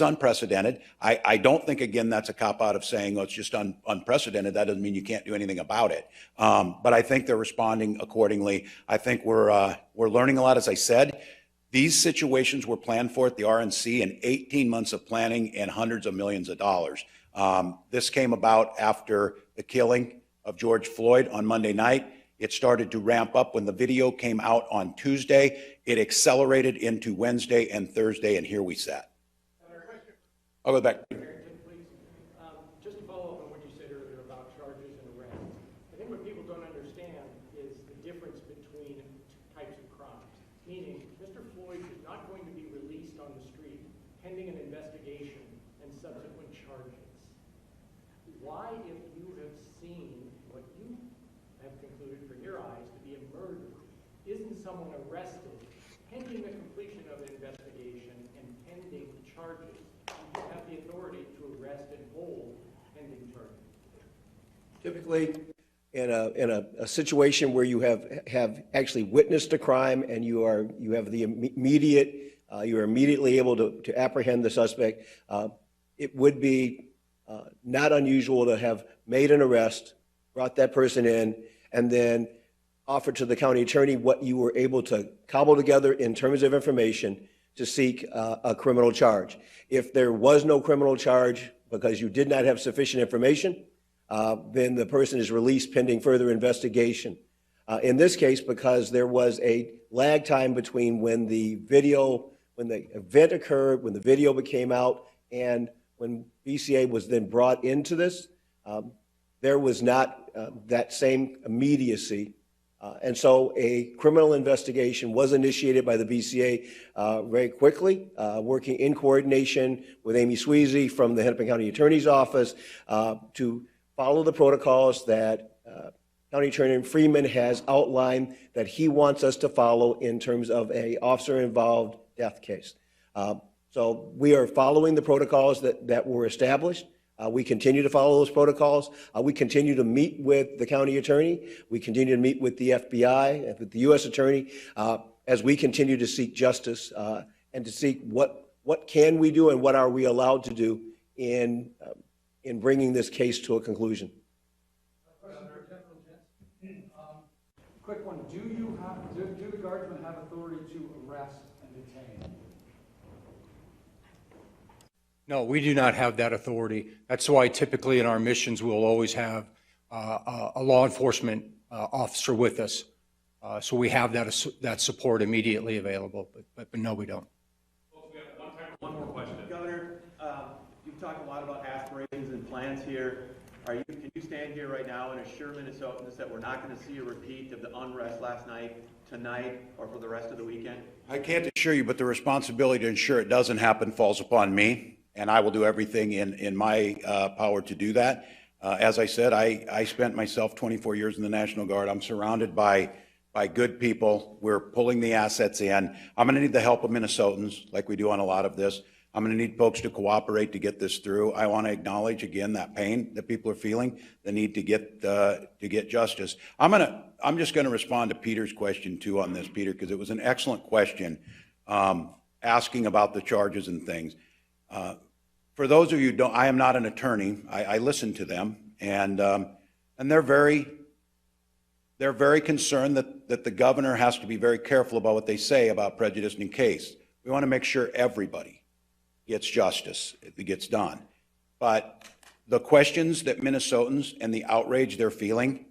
S1: unprecedented. I don't think, again, that's a cop-out of saying, oh, it's just unprecedented. That doesn't mean you can't do anything about it. But I think they're responding accordingly. I think we're learning a lot, as I said. These situations were planned for at the RNC in 18 months of planning and hundreds of millions of dollars. This came about after the killing of George Floyd on Monday night. It started to ramp up when the video came out on Tuesday. It accelerated into Wednesday and Thursday, and here we sat. I'll go back.
S7: Just to follow up on what you said earlier about charges and arrests, I think what people don't understand is the difference between two types of crimes. Meaning, Mr. Floyd is not going to be released on the street pending an investigation and subsequent charges. Why, if you have seen what you have concluded from your eyes to be a murder, isn't someone arrested pending the completion of an investigation and pending charges? You have the authority to arrest and hold pending charges.
S4: Typically, in a situation where you have actually witnessed a crime and you have the immediate, you are immediately able to apprehend the suspect, it would be not unusual to have made an arrest, brought that person in, and then offered to the county attorney what you were able to cobble together in terms of information to seek a criminal charge. If there was no criminal charge because you did not have sufficient information, then the person is released pending further investigation. In this case, because there was a lag time between when the event occurred, when the video came out, and when BCA was then brought into this, there was not that same immediacy. And so a criminal investigation was initiated by the BCA very quickly, working in coordination with Amy Sweezy from the Hennepin County Attorney's Office to follow the protocols that County Attorney Freeman has outlined that he wants us to follow in terms of an officer-involved death case. So we are following the protocols that were established. We continue to follow those protocols. We continue to meet with the county attorney. We continue to meet with the FBI, with the U.S. attorney, as we continue to seek justice and to seek what can we do and what are we allowed to do in bringing this case to a conclusion.
S10: Question for General Jensen. Quick one. Do the guardsmen have authority to arrest and detain?
S3: No, we do not have that authority. That's why typically in our missions we'll always have a law enforcement officer with us. So we have that support immediately available, but no, we don't.
S9: One more question.
S8: Governor, you've talked a lot about aspirations and plans here. Can you stand here right now and assure Minnesotans that we're not going to see a repeat of the unrest last night, tonight, or for the rest of the weekend?
S1: I can't assure you, but the responsibility to ensure it doesn't happen falls upon me, and I will do everything in my power to do that. As I said, I spent myself 24 years in the National Guard. I'm surrounded by good people. We're pulling the assets in. I'm going to need the help of Minnesotans, like we do on a lot of this. I'm going to need folks to cooperate to get this through. I want to acknowledge again that pain that people are feeling, the need to get justice. I'm just going to respond to Peter's question too on this, Peter, because it was an excellent question, asking about the charges and things. For those of you who don't, I am not an attorney. I listen to them, and they're very concerned that the governor has to be very careful about what they say about prejudice in case. We want to make sure everybody gets justice, it gets done. But the questions that Minnesotans and the outrage they're feeling,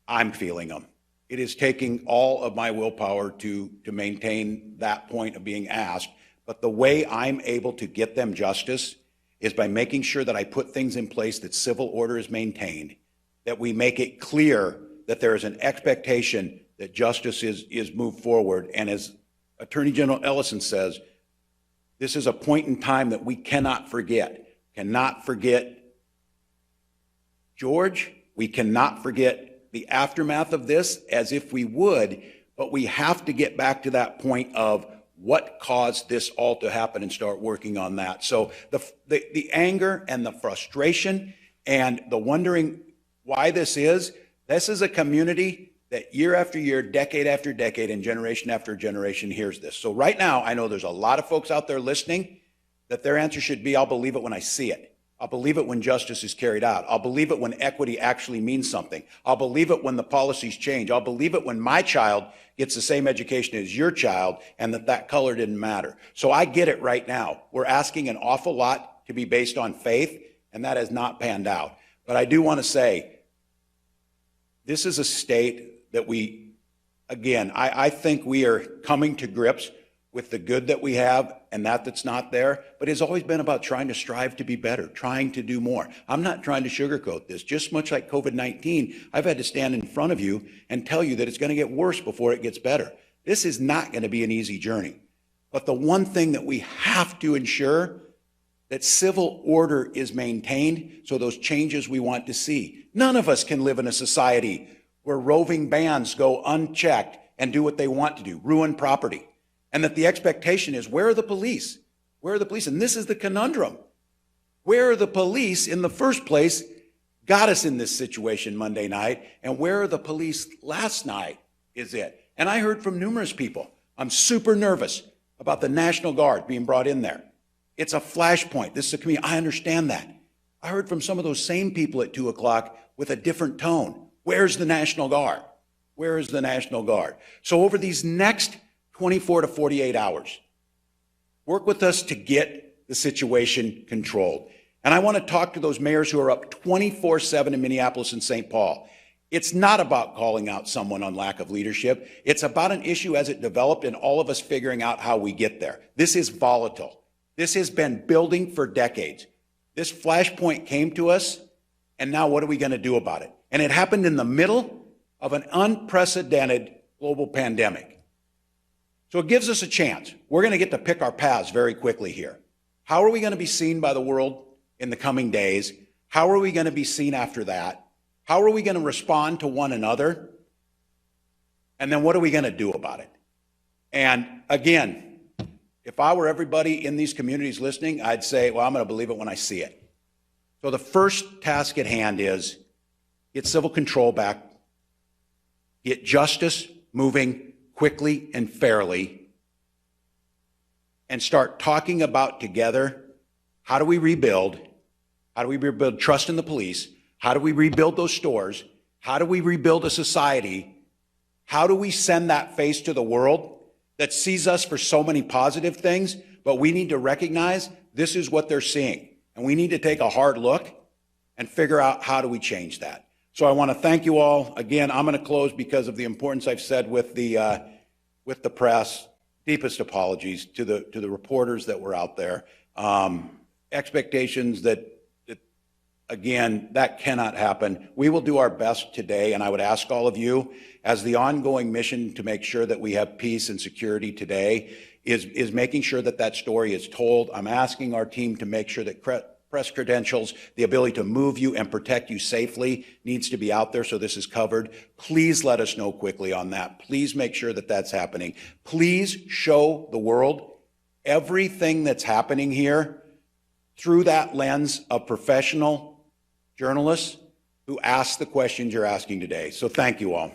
S1: I'm feeling them. It is taking all of my willpower to maintain that point of being asked. But the way I'm able to get them justice is by making sure that I put things in place that civil order is maintained, that we make it clear that there is an expectation that justice is moved forward. And as Attorney General Ellison says, this is a point in time that we cannot forget. Cannot forget George. We cannot forget the aftermath of this as if we would, but we have to get back to that point of what caused this all to happen and start working on that. So the anger and the frustration and the wondering why this is a community that year after year, decade after decade, and generation after generation hears this. So right now, I know there's a lot of folks out there listening that their answer should be, I'll believe it when I see it. I'll believe it when justice is carried out. I'll believe it when equity actually means something. I'll believe it when the policies change. I'll believe it when my child gets the same education as your child and that color didn't matter. So I get it right now. We're asking an awful lot to be based on faith, and that has not panned out. But I do want to say, this is a state that I think we are coming to grips with the good that we have and that's not there, but it's always been about trying to strive to be better, trying to do more. I'm not trying to sugarcoat this. Just much like COVID-19, I've had to stand in front of you and tell you that it's going to get worse before it gets better. This is not going to be an easy journey. But the one thing that we have to ensure that civil order is maintained so those changes we want to see. None of us can live in a society where roving bands go unchecked and do what they want to do, ruin property. And that the expectation is, where are the police? Where are the police? And this is the conundrum. Where are the police in the first place got us in this situation Monday night, and where are the police last night is it. And I heard from numerous people, I'm super nervous about the National Guard being brought in there. It's a flashpoint. This is a community. I understand that. I heard from some of those same people at 2 o'clock with a different tone. Where's the National Guard? Where is the National Guard? So over these next 24 to 48 hours, work with us to get the situation controlled. And I want to talk to those mayors who are up 24/7 in Minneapolis and St. Paul. It's not about calling out someone on lack of leadership. It's about an issue as it developed and all of us figuring out how we get there. This is volatile. This has been building for decades. This flashpoint came to us, and now what are we going to do about it? And it happened in the middle of an unprecedented global pandemic. So it gives us a chance. We're going to get to pick our paths very quickly here. How are we going to be seen by the world in the coming days? How are we going to be seen after that? How are we going to respond to one another? And then what are we going to do about it? And again, if I were everybody in these communities listening, I'd say, well, I'm going to believe it when I see it. So the first task at hand is get civil control back, get justice moving quickly and fairly, and start talking about together, how do we rebuild? How do we rebuild trust in the police? How do we rebuild those stores? How do we rebuild a society? How do we send that face to the world that sees us for so many positive things, but we need to recognize this is what they're seeing. And we need to take a hard look and figure out how do we change that. So I want to thank you all. Again, I'm going to close because of the importance I've said with the press. Deepest apologies to the reporters that were out there. Expectations that, again, that cannot happen. We will do our best today, and I would ask all of you, as the ongoing mission to make sure that we have peace and security today is making sure that that story is told. I'm asking our team to make sure that press credentials, the ability to move you and protect you safely needs to be out there so this is covered. Please let us know quickly on that. Please make sure that that's happening. Please show the world everything that's happening here through that lens of professional journalists who ask the questions you're asking today. So thank you all.